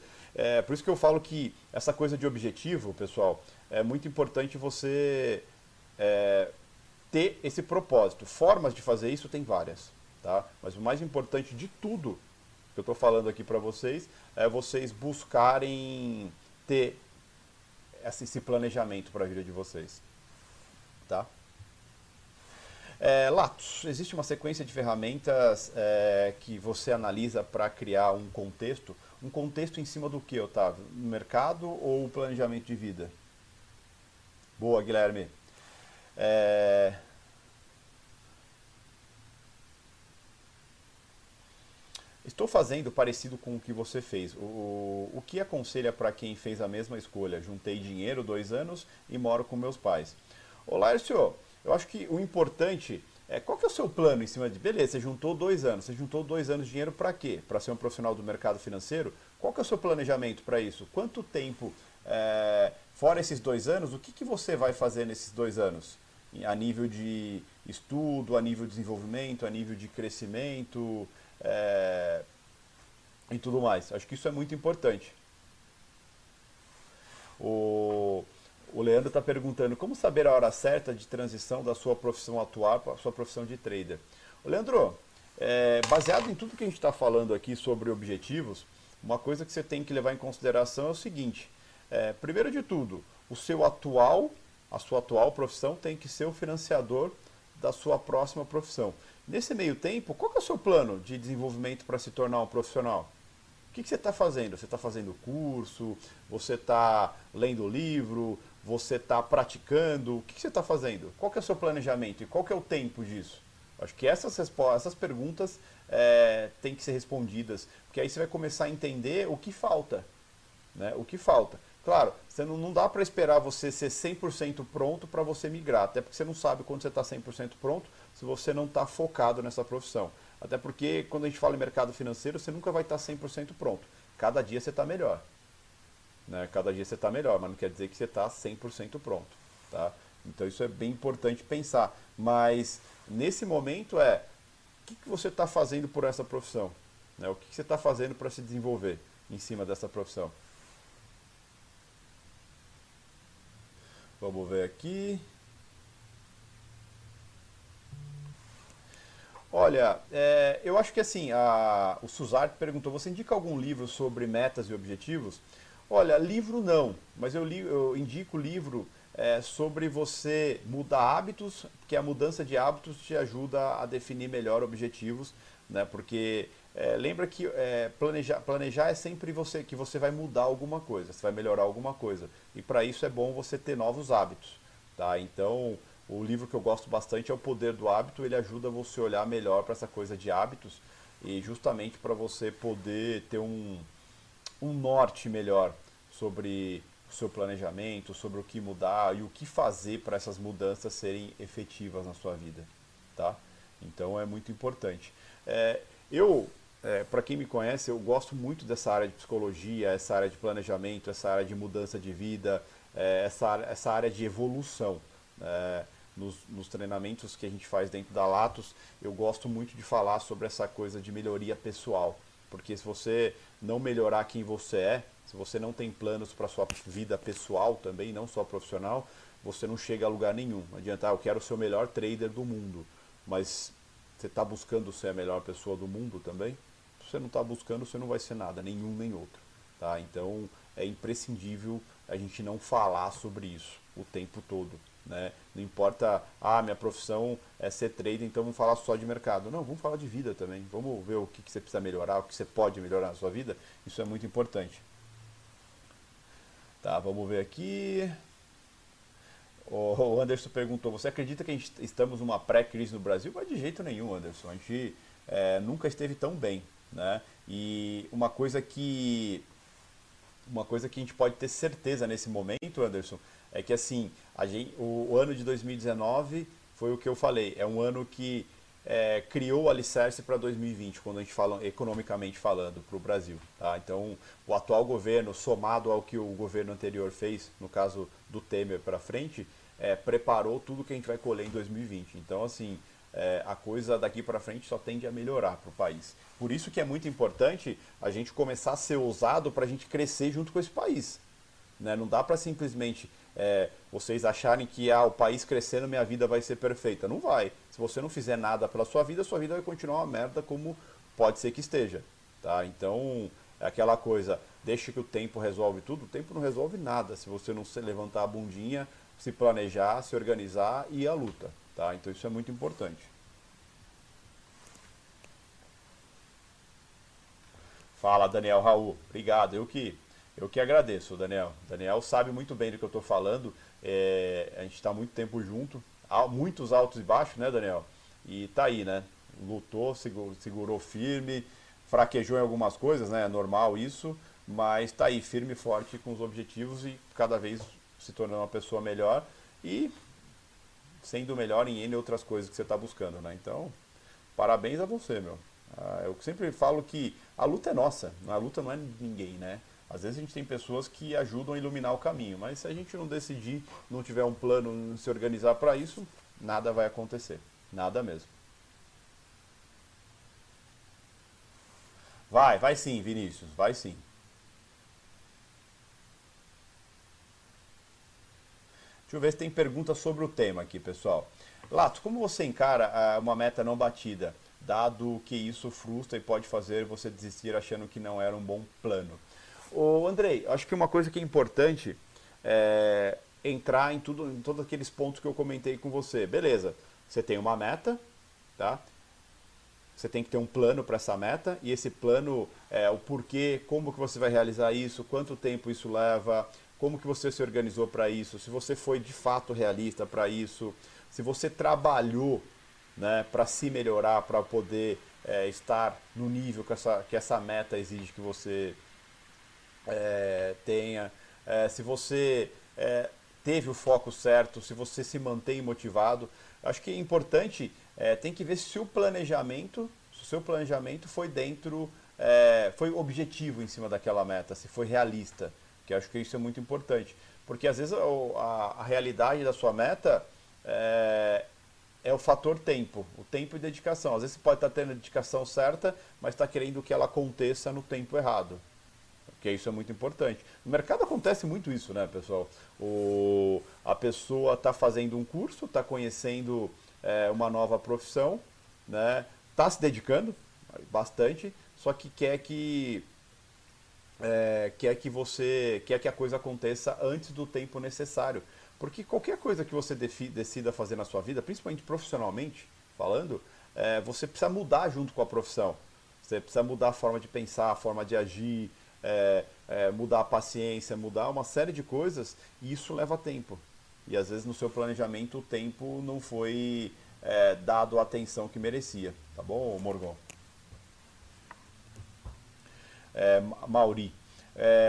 Por isso que eu falo que essa coisa de objetivo, pessoal, é muito importante você ter esse propósito. Formas de fazer isso tem várias, tá? Mas o mais importante de tudo que eu estou falando aqui para vocês é vocês buscarem ter esse planejamento para a vida de vocês, tá? Latos, existe uma sequência de ferramentas que você analisa para criar um contexto em cima do que, Otávio? No mercado ou planejamento de vida? Boa, Guilherme. É, Estou fazendo parecido com o que você fez. O que aconselha para quem fez a mesma escolha? Juntei dinheiro 2 anos e moro com meus pais. Ô Lárcio, eu acho que o importante é qual que é o seu plano em cima de. Beleza, você juntou 2 anos. Você juntou 2 anos de dinheiro para quê? Para ser um profissional do mercado financeiro? Qual que é o seu planejamento para isso? Quanto tempo, fora esses 2 anos, o que, que você vai fazer nesses 2 anos? A nível de estudo, a nível de desenvolvimento, a nível de crescimento, é, e tudo mais. Acho que isso é muito importante. O, o Leandro está perguntando como saber a hora certa de transição da sua profissão atual para a sua profissão de trader. O Leandro, baseado em tudo que a gente está falando aqui sobre objetivos, uma coisa que você tem que levar em consideração é o seguinte: primeiro de tudo, a sua atual profissão tem que ser o financiador da sua próxima profissão. Nesse meio tempo, qual que é o seu plano de desenvolvimento para se tornar um profissional? O que, que você está fazendo? Você está fazendo curso? Você está lendo livro? Você está praticando? O que, que você está fazendo? Qual que é o seu planejamento e qual que é o tempo disso? Acho que essas perguntas têm que ser respondidas, porque aí você vai começar a entender o que falta, né? O que falta. Claro, você não dá para esperar você ser 100% pronto para você migrar, até porque você não sabe quando você está 100% pronto se você não está focado nessa profissão. Até porque quando a gente fala em mercado financeiro, você nunca vai estar 100% pronto. Cada dia você está melhor, né? Cada dia você está melhor, mas não quer dizer que você está 100% pronto, tá? Então isso é bem importante pensar. Mas nesse momento o que você está fazendo por essa profissão? Né? O que você está fazendo para se desenvolver em cima dessa profissão? Vamos ver aqui. Olha, eu acho que assim, o Suzarte perguntou, você indica algum livro sobre metas e objetivos? Olha, livro não, mas eu indico livro sobre você mudar hábitos, porque a mudança de hábitos te ajuda a definir melhor objetivos, né? Porque lembra que planejar é sempre que você vai mudar alguma coisa, você vai melhorar alguma coisa. E para isso é bom você ter novos hábitos, tá? Então, o livro que eu gosto bastante é O Poder do Hábito, ele ajuda você a olhar melhor para essa coisa de hábitos e justamente para você poder ter um norte melhor sobre o seu planejamento, sobre o que mudar e o que fazer para essas mudanças serem efetivas na sua vida, tá? Então é muito importante. Para quem me conhece, eu gosto muito dessa área de psicologia, essa área de planejamento, essa área de mudança de vida, essa área de evolução. Nos treinamentos que a gente faz dentro da Latos, eu gosto muito de falar sobre essa coisa de melhoria pessoal. Porque se você não melhorar quem você se você não tem planos para sua vida pessoal também, não só profissional, você não chega a lugar nenhum. Não adianta, eu quero ser o melhor trader do mundo, mas você está buscando ser a melhor pessoa do mundo também? Se você não está buscando, você não vai ser nada, nenhum nem outro. Tá? Então é imprescindível a gente não falar sobre isso o tempo todo. Né? Não importa, minha profissão é ser trader, então vamos falar só de mercado. Não, vamos falar de vida também. Vamos ver o que você precisa melhorar, o que você pode melhorar na sua vida. Isso é muito importante. Tá, vamos ver aqui. O Anderson perguntou, você acredita que estamos numa pré-crise no Brasil? Mas de jeito nenhum, Anderson. A gente nunca esteve tão bem. Né? E uma coisa que a gente pode ter certeza nesse momento, Anderson, é que assim, o ano de 2019 foi o que eu falei, é um ano que criou o alicerce para 2020, quando a gente fala economicamente falando, para o Brasil. Tá? Então, o atual governo, somado ao que o governo anterior fez, no caso do Temer para frente, preparou tudo que a gente vai colher em 2020. Então, assim, a coisa daqui para frente só tende a melhorar para o país. Por isso que é muito importante a gente começar a ser ousado para a gente crescer junto com esse país. Né? Não dá para simplesmente vocês acharem que o país crescendo, minha vida vai ser perfeita. Não vai. Se você não fizer nada pela sua vida vai continuar uma merda como pode ser que esteja. Tá? Então, é aquela coisa, deixa que o tempo resolve tudo. O tempo não resolve nada se você não se levantar a bundinha, se planejar, se organizar e ir à luta. Tá? Então isso é muito importante. Fala, Daniel Raul. Obrigado. Eu que agradeço, Daniel. Daniel sabe muito bem do que eu estou falando. A gente está muito tempo junto. Há muitos altos e baixos, né, Daniel? E tá aí, né? Lutou, segurou firme, fraquejou em algumas coisas, né? É normal isso, mas tá aí, firme e forte com os objetivos e cada vez se tornando uma pessoa melhor e sendo melhor em N outras coisas que você está buscando, né? Então, parabéns a você, meu. Eu sempre falo que a luta é nossa, a luta não é de ninguém, né? Às vezes a gente tem pessoas que ajudam a iluminar o caminho, mas se a gente não decidir, não tiver um plano, não se organizar para isso, nada vai acontecer. Nada mesmo. Vai sim, Vinícius, vai sim. Deixa eu ver se tem perguntas sobre o tema aqui, pessoal. Lato, como você encara uma meta não batida, dado que isso frustra e pode fazer você desistir achando que não era um bom plano? Ô, Andrei, acho que uma coisa que é importante é entrar em todos aqueles pontos que eu comentei com você. Beleza, você tem uma meta, tá? Você tem que ter um plano para essa meta e esse plano é o porquê, como que você vai realizar isso, quanto tempo isso leva, como que você se organizou para isso, se você foi de fato realista para isso, se você trabalhou, né, para se melhorar, para poder estar no nível que essa meta exige que você tenha, se você teve o foco certo, se você se mantém motivado. Acho que é importante, tem que ver se o seu planejamento foi dentro, foi objetivo em cima daquela meta, se foi realista, que acho que isso é muito importante. Porque às vezes a realidade da sua meta é o fator tempo, o tempo e dedicação. Às vezes você pode estar tendo a dedicação certa, mas está querendo que ela aconteça no tempo errado. Porque isso é muito importante. No mercado acontece muito isso, né, pessoal? A pessoa está fazendo um curso, está conhecendo uma nova profissão, né? Está se dedicando bastante, só que quer que a coisa aconteça antes do tempo necessário. Porque qualquer coisa que você decida fazer na sua vida, principalmente profissionalmente falando, você precisa mudar junto com a profissão. Você precisa mudar a forma de pensar, a forma de agir, mudar a paciência, mudar uma série de coisas, e isso leva tempo. E às vezes no seu planejamento o tempo não foi dado a atenção que merecia. Tá bom, Morgon? Mauri.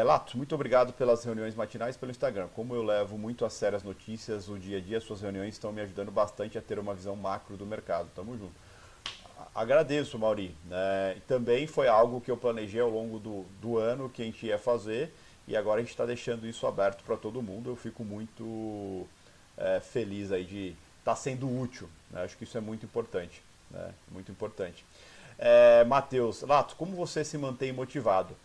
Lato, muito obrigado pelas reuniões matinais pelo Instagram. Como eu levo muito a sério as notícias, o dia a dia, suas reuniões estão me ajudando bastante a ter uma visão macro do mercado. Tamo junto. Agradeço, Mauri. E também foi algo que eu planejei ao longo do ano que a gente ia fazer e agora a gente está deixando isso aberto para todo mundo. Eu fico muito feliz aí de estar sendo útil. Né? Acho que isso é muito importante. Né? Muito importante. Matheus, Lato, como você se mantém motivado?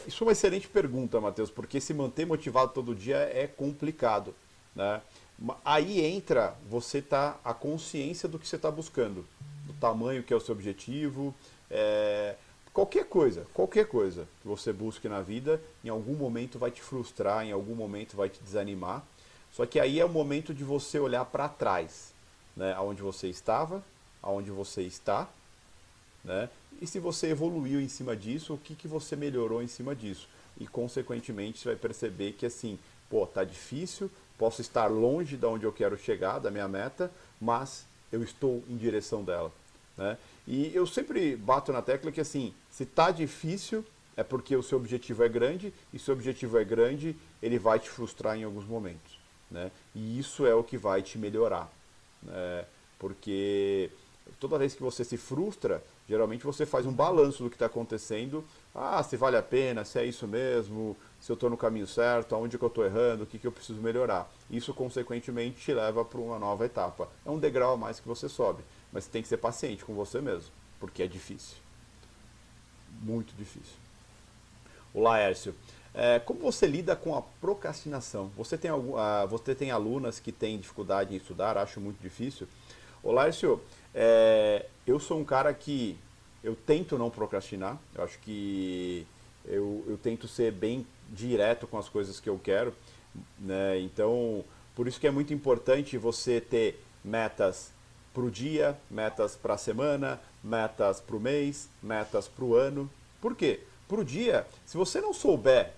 Isso é uma excelente pergunta, Matheus, porque se manter motivado todo dia é complicado. Né? Aí entra a consciência do que você está buscando, do tamanho que é o seu objetivo, qualquer coisa que você busque na vida, em algum momento vai te frustrar, em algum momento vai te desanimar. Só que aí é o momento de você olhar para trás, né? Aonde você estava, aonde você está, né? E se você evoluiu em cima disso, o que você melhorou em cima disso? E consequentemente você vai perceber que assim, pô, tá difícil, posso estar longe de onde eu quero chegar, da minha meta, mas eu estou em direção dela. Né? E eu sempre bato na tecla que assim, se tá difícil é porque o seu objetivo é grande, e se o objetivo é grande, ele vai te frustrar em alguns momentos. Né? E isso é o que vai te melhorar. Né? Porque toda vez que você se frustra, geralmente você faz um balanço do que está acontecendo. Se vale a pena, se é isso mesmo, se eu estou no caminho certo, aonde que eu estou errando, o que eu preciso melhorar. Isso, consequentemente, te leva para uma nova etapa. É um degrau a mais que você sobe, mas você tem que ser paciente com você mesmo, porque é difícil. Muito difícil. O Laércio. Como você lida com a procrastinação? Você tem alunas que têm dificuldade em estudar, acho muito difícil. Ô Lárcio, eu sou um cara que eu tento não procrastinar, eu acho que eu tento ser bem direto com as coisas que eu quero, né? Então, por isso que é muito importante você ter metas para o dia, metas para a semana, metas para o mês, metas para o ano. Por quê? Para o dia, se você não souber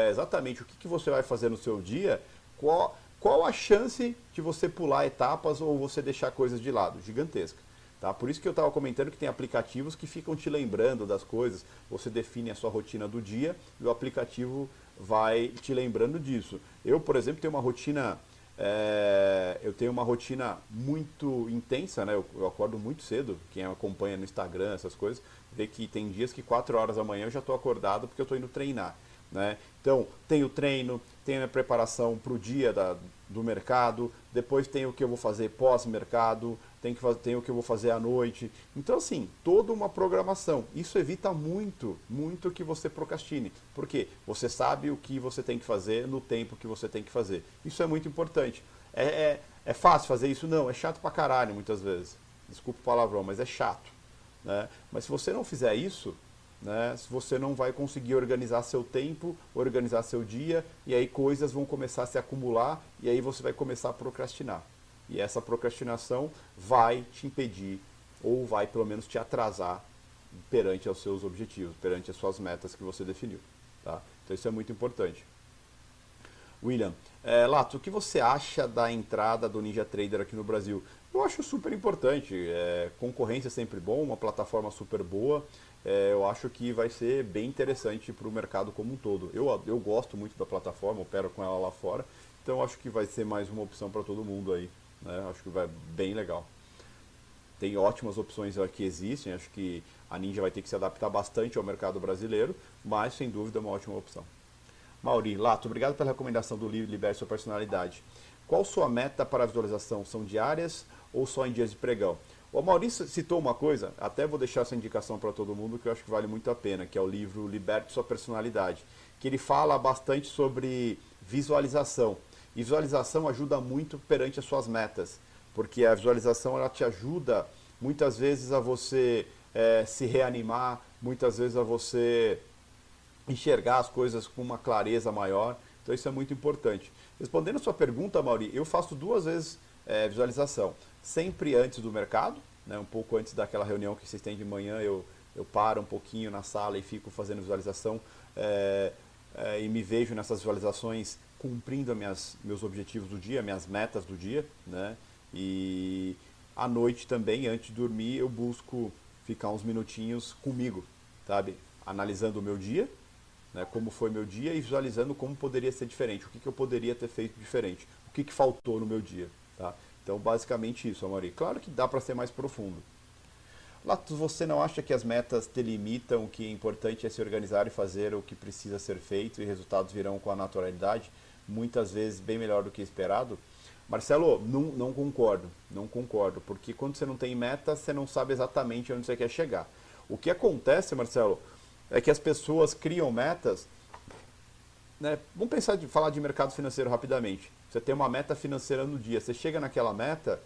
exatamente o que você vai fazer no seu dia, qual a chance de você pular etapas ou você deixar coisas de lado? Gigantesca. Tá? Por isso que eu estava comentando que tem aplicativos que ficam te lembrando das coisas. Você define a sua rotina do dia e o aplicativo vai te lembrando disso. Eu, por exemplo, eu tenho uma rotina muito intensa, né? Eu acordo muito cedo. Quem acompanha no Instagram, essas coisas, vê que tem dias que 4 horas da manhã eu já estou acordado porque eu estou indo treinar. Né? Então, tem o treino, tem a preparação para o dia do mercado, depois tem o que eu vou fazer pós-mercado, tem o que eu vou fazer à noite. Então, assim, toda uma programação. Isso evita muito, muito que você procrastine. Por quê? Você sabe o que você tem que fazer no tempo que você tem que fazer. Isso é muito importante. É fácil fazer isso? Não, é chato pra caralho muitas vezes. Desculpa o palavrão, mas é chato. Né? Mas se você não fizer isso, né, você não vai conseguir organizar seu tempo, organizar seu dia, e aí coisas vão começar a se acumular, e aí você vai começar a procrastinar. E essa procrastinação vai te impedir, ou vai pelo menos te atrasar perante os seus objetivos, perante as suas metas que você definiu. Tá? Então isso é muito importante. William, Lato, o que você acha da entrada do Ninja Trader aqui no Brasil? Eu acho super importante. Concorrência é sempre bom, uma plataforma super boa. Eu acho que vai ser bem interessante para o mercado como um todo. Eu gosto muito da plataforma, opero com ela lá fora, então acho que vai ser mais uma opção para todo mundo aí. Né? Acho que vai bem legal. Tem ótimas opções que existem, acho que a Ninja vai ter que se adaptar bastante ao mercado brasileiro, mas sem dúvida é uma ótima opção. Mauri, Lato, obrigado pela recomendação do livro Liberte Sua Personalidade. Qual sua meta para a visualização? São diárias ou só em dias de pregão? O Maurício citou uma coisa, até vou deixar essa indicação para todo mundo, que eu acho que vale muito a pena, que é o livro Liberte Sua Personalidade, que ele fala bastante sobre visualização. E visualização ajuda muito perante as suas metas, porque a visualização ela te ajuda muitas vezes a você se reanimar, muitas vezes a você enxergar as coisas com uma clareza maior. Então isso é muito importante. Respondendo a sua pergunta, Mauri, eu faço 2 vezes visualização. Sempre antes do mercado, né, um pouco antes daquela reunião que vocês têm de manhã, eu paro um pouquinho na sala e fico fazendo visualização e me vejo nessas visualizações cumprindo meus objetivos do dia, minhas metas do dia. Né? E à noite também, antes de dormir, eu busco ficar uns minutinhos comigo, sabe? Analisando o meu dia, né, como foi meu dia e visualizando como poderia ser diferente, o que eu poderia ter feito diferente, o que faltou no meu dia. Tá? Então, basicamente isso, Amaury. Claro que dá para ser mais profundo. Lato, você não acha que as metas delimitam o que é importante é se organizar e fazer o que precisa ser feito e resultados virão com a naturalidade, muitas vezes bem melhor do que esperado? Marcelo, não concordo, não concordo, porque quando você não tem meta, você não sabe exatamente onde você quer chegar. O que acontece, Marcelo, é que as pessoas criam metas, né? Vamos falar de mercado financeiro rapidamente. Você tem uma meta financeira no dia, você chega naquela meta,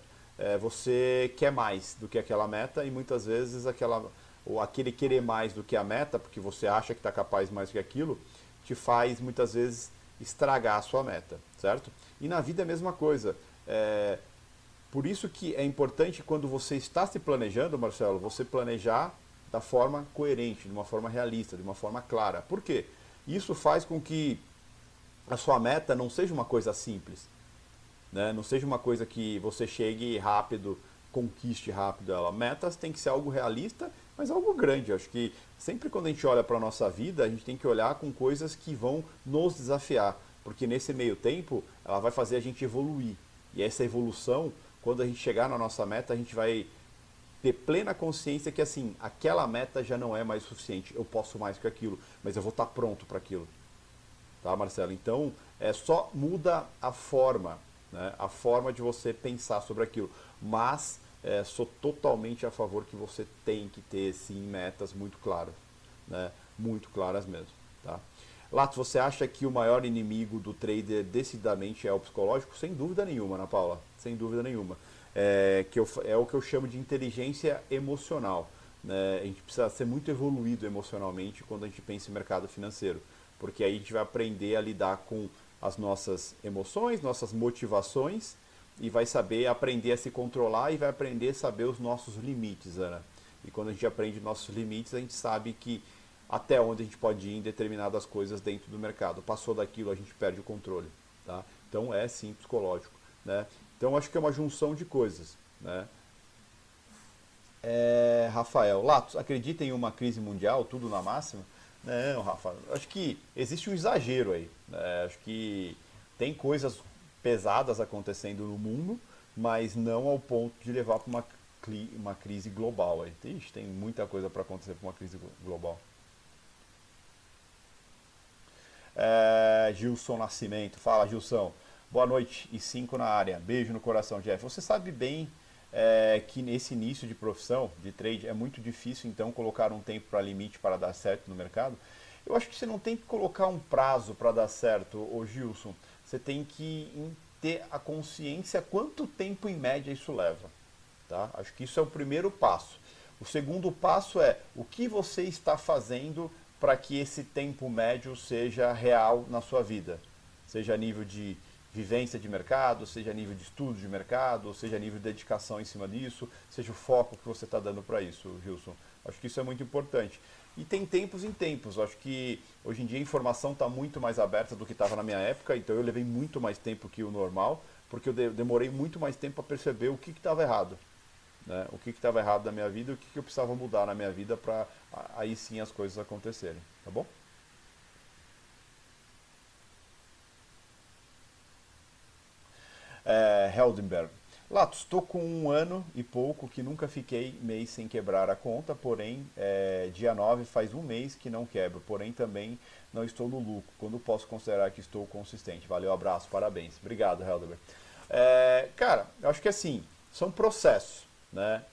você quer mais do que aquela meta e muitas vezes aquele querer mais do que a meta, porque você acha que está capaz mais do que aquilo, te faz muitas vezes estragar a sua meta, certo? E na vida é a mesma coisa. Por isso que é importante quando você está se planejando, Marcelo, você planejar da forma coerente, de uma forma realista, de uma forma clara. Por quê? Isso faz com que a sua meta não seja uma coisa simples, né? Não seja uma coisa que você chegue rápido, conquiste rápido ela. Metas tem que ser algo realista, mas algo grande. Eu acho que sempre quando a gente olha para a nossa vida, a gente tem que olhar com coisas que vão nos desafiar, porque nesse meio tempo ela vai fazer a gente evoluir. E essa evolução, quando a gente chegar na nossa meta, a gente vai ter plena consciência que assim, aquela meta já não é mais suficiente, eu posso mais que aquilo, mas eu vou estar pronto para aquilo. Tá, Marcelo? Então, só muda a forma, né? A forma de você pensar sobre aquilo. Mas, sou totalmente a favor que você tem que ter, sim, metas muito claras, né? Muito claras mesmo, tá? Lato, você acha que o maior inimigo do trader decididamente é o psicológico? Sem dúvida nenhuma, Ana Paula, sem dúvida nenhuma. É o que eu chamo de inteligência emocional. Né? A gente precisa ser muito evoluído emocionalmente quando a gente pensa em mercado financeiro, porque aí a gente vai aprender a lidar com as nossas emoções, nossas motivações, e vai saber aprender a se controlar e vai aprender a saber os nossos limites, Ana. E quando a gente aprende nossos limites, a gente sabe que até onde a gente pode ir em determinadas coisas dentro do mercado. Passou daquilo, a gente perde o controle. Tá? Então é sim psicológico. Né? Então acho que é uma junção de coisas. Né? Rafael, Latos, acredita em uma crise mundial, tudo na máxima? Não, Rafa, acho que existe um exagero aí. Né? Acho que tem coisas pesadas acontecendo no mundo, mas não ao ponto de levar para uma crise global. Aí. Ixi, tem muita coisa para acontecer para uma crise global. Gilson Nascimento, fala Gilson, boa noite e 5 na área, beijo no coração, Jeff. Você sabe bem que nesse início de profissão, de trade, é muito difícil então colocar um tempo para limite para dar certo no mercado? Eu acho que você não tem que colocar um prazo para dar certo, ô Gilson, você tem que ter a consciência quanto tempo em média isso leva. Tá? Acho que isso é o primeiro passo. O segundo passo é o que você está fazendo para que esse tempo médio seja real na sua vida. Seja a nível de vivência de mercado, seja a nível de estudo de mercado, seja a nível de dedicação em cima disso, seja o foco que você está dando para isso, Gilson. Acho que isso é muito importante. E tem tempos em tempos. Acho que hoje em dia a informação está muito mais aberta do que estava na minha época, então eu levei muito mais tempo que o normal, porque eu demorei muito mais tempo para perceber o que estava errado. Né? O que estava errado na minha vida e o que eu precisava mudar na minha vida para aí sim as coisas acontecerem, tá bom? Heldenberg. Lato, estou com 1 ano e pouco que nunca fiquei mês sem quebrar a conta, porém, dia 9 faz 1 mês que não quebro, porém também não estou no lucro, quando posso considerar que estou consistente. Valeu, abraço, parabéns. Obrigado, Heldenberg. Cara, eu acho que assim, são processos, né?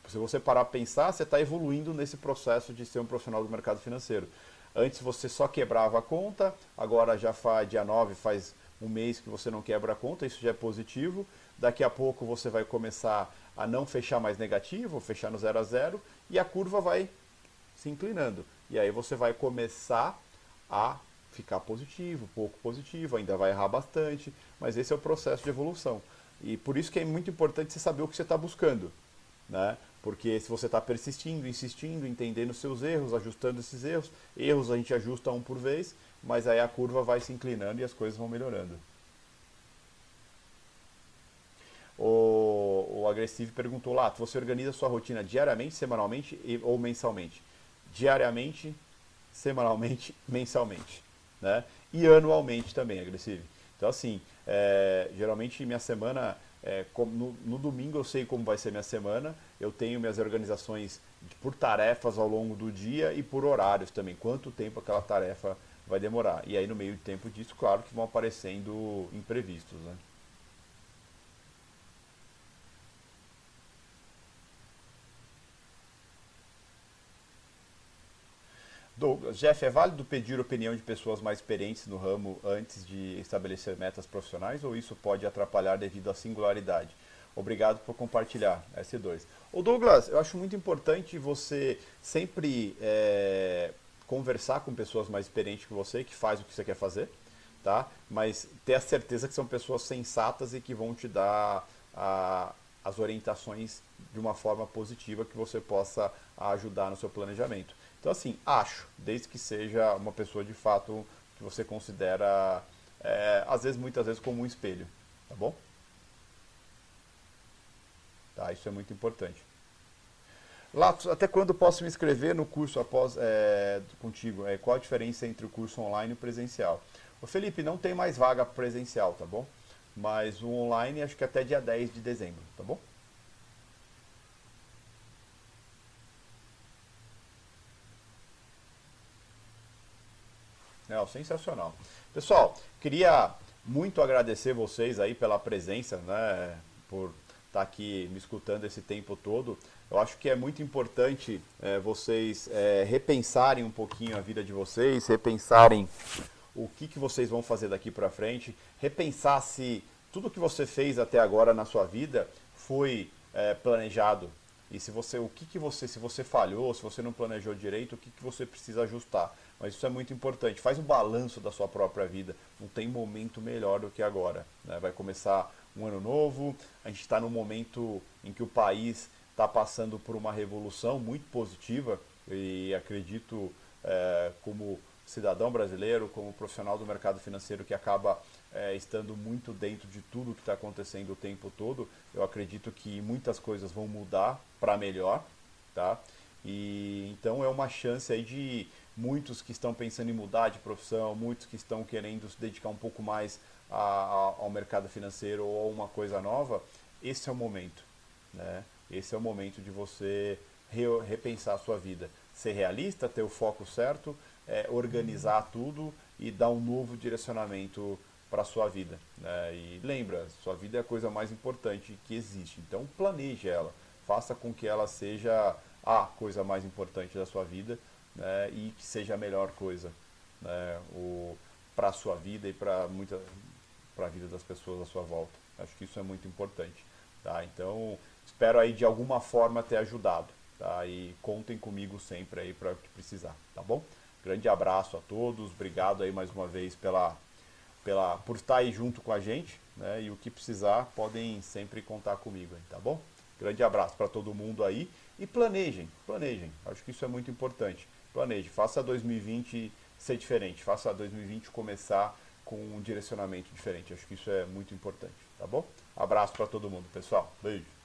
Se você parar para pensar, você está evoluindo nesse processo de ser um profissional do mercado financeiro. Antes você só quebrava a conta, agora já faz dia 9, faz 1 mês que você não quebra a conta, isso já é positivo. Daqui a pouco você vai começar a não fechar mais negativo, fechar no 0 a 0 e a curva vai se inclinando. E aí você vai começar a ficar positivo, pouco positivo, ainda vai errar bastante, mas esse é o processo de evolução. E por isso que é muito importante você saber o que você está buscando. Né? Porque se você está persistindo, insistindo, entendendo os seus erros, ajustando esses erros a gente ajusta um por vez, mas aí a curva vai se inclinando e as coisas vão melhorando. O Agressivo perguntou lá, você organiza sua rotina diariamente, semanalmente ou mensalmente? Diariamente, semanalmente, mensalmente. Né? E anualmente também, Agressivo. Então assim, geralmente minha semana, no domingo eu sei como vai ser minha semana, eu tenho minhas organizações por tarefas ao longo do dia e por horários também, quanto tempo aquela tarefa vai demorar. E aí no meio do tempo disso, claro que vão aparecendo imprevistos. Né? Douglas, Jeff, é válido pedir opinião de pessoas mais experientes no ramo antes de estabelecer metas profissionais ou isso pode atrapalhar devido à singularidade? Obrigado por compartilhar, S2. Ô Douglas, eu acho muito importante você sempre conversar com pessoas mais experientes que você, que faz o que você quer fazer, tá? Mas ter a certeza que são pessoas sensatas e que vão te dar as orientações de uma forma positiva que você possa ajudar no seu planejamento. Então, assim, acho, desde que seja uma pessoa de fato que você considera, às vezes, muitas vezes, como um espelho, tá bom? Tá, isso é muito importante. Latos, até quando posso me inscrever no curso após contigo? Qual a diferença entre o curso online e o presencial? Ô Felipe, não tem mais vaga presencial, tá bom? Mas o online acho que até dia 10 de dezembro, tá bom? Sensacional. Pessoal, queria muito agradecer vocês aí pela presença, né? Por estar aqui me escutando esse tempo todo. Eu acho que é muito importante vocês repensarem um pouquinho a vida de vocês, repensarem o que vocês vão fazer daqui para frente, repensar se tudo que você fez até agora na sua vida foi planejado. E se você, se você falhou, se você não planejou direito, o que você precisa ajustar. Mas isso é muito importante. Faz um balanço da sua própria vida. Não tem momento melhor do que agora, né? Vai começar um ano novo. A gente está num momento em que o país está passando por uma revolução muito positiva e acredito, como cidadão brasileiro, como profissional do mercado financeiro que acaba estando muito dentro de tudo que está acontecendo o tempo todo, eu acredito que muitas coisas vão mudar para melhor, tá? E então é uma chance aí de muitos que estão pensando em mudar de profissão, muitos que estão querendo se dedicar um pouco mais ao mercado financeiro ou a uma coisa nova. Esse é o momento, né? Esse é o momento de você repensar a sua vida, ser realista, ter o foco certo, organizar tudo e dar um novo direcionamento para a sua vida, né? E lembra, sua vida é a coisa mais importante que existe, então planeje ela, faça com que ela seja a coisa mais importante da sua vida, né? E que seja a melhor coisa, né? Para a sua vida e para a vida das pessoas à sua volta. Acho que isso é muito importante, tá? Então espero aí de alguma forma ter ajudado, tá? E contem comigo sempre aí para o que precisar, tá bom? Grande abraço a todos, obrigado aí mais uma vez por estar aí junto com a gente, né? E o que precisar, podem sempre contar comigo aí, tá bom? Grande abraço para todo mundo aí e planejem. Acho que isso é muito importante. Planeje, faça 2020 ser diferente, faça 2020 começar com um direcionamento diferente. Acho que isso é muito importante, tá bom? Abraço para todo mundo, pessoal. Beijo.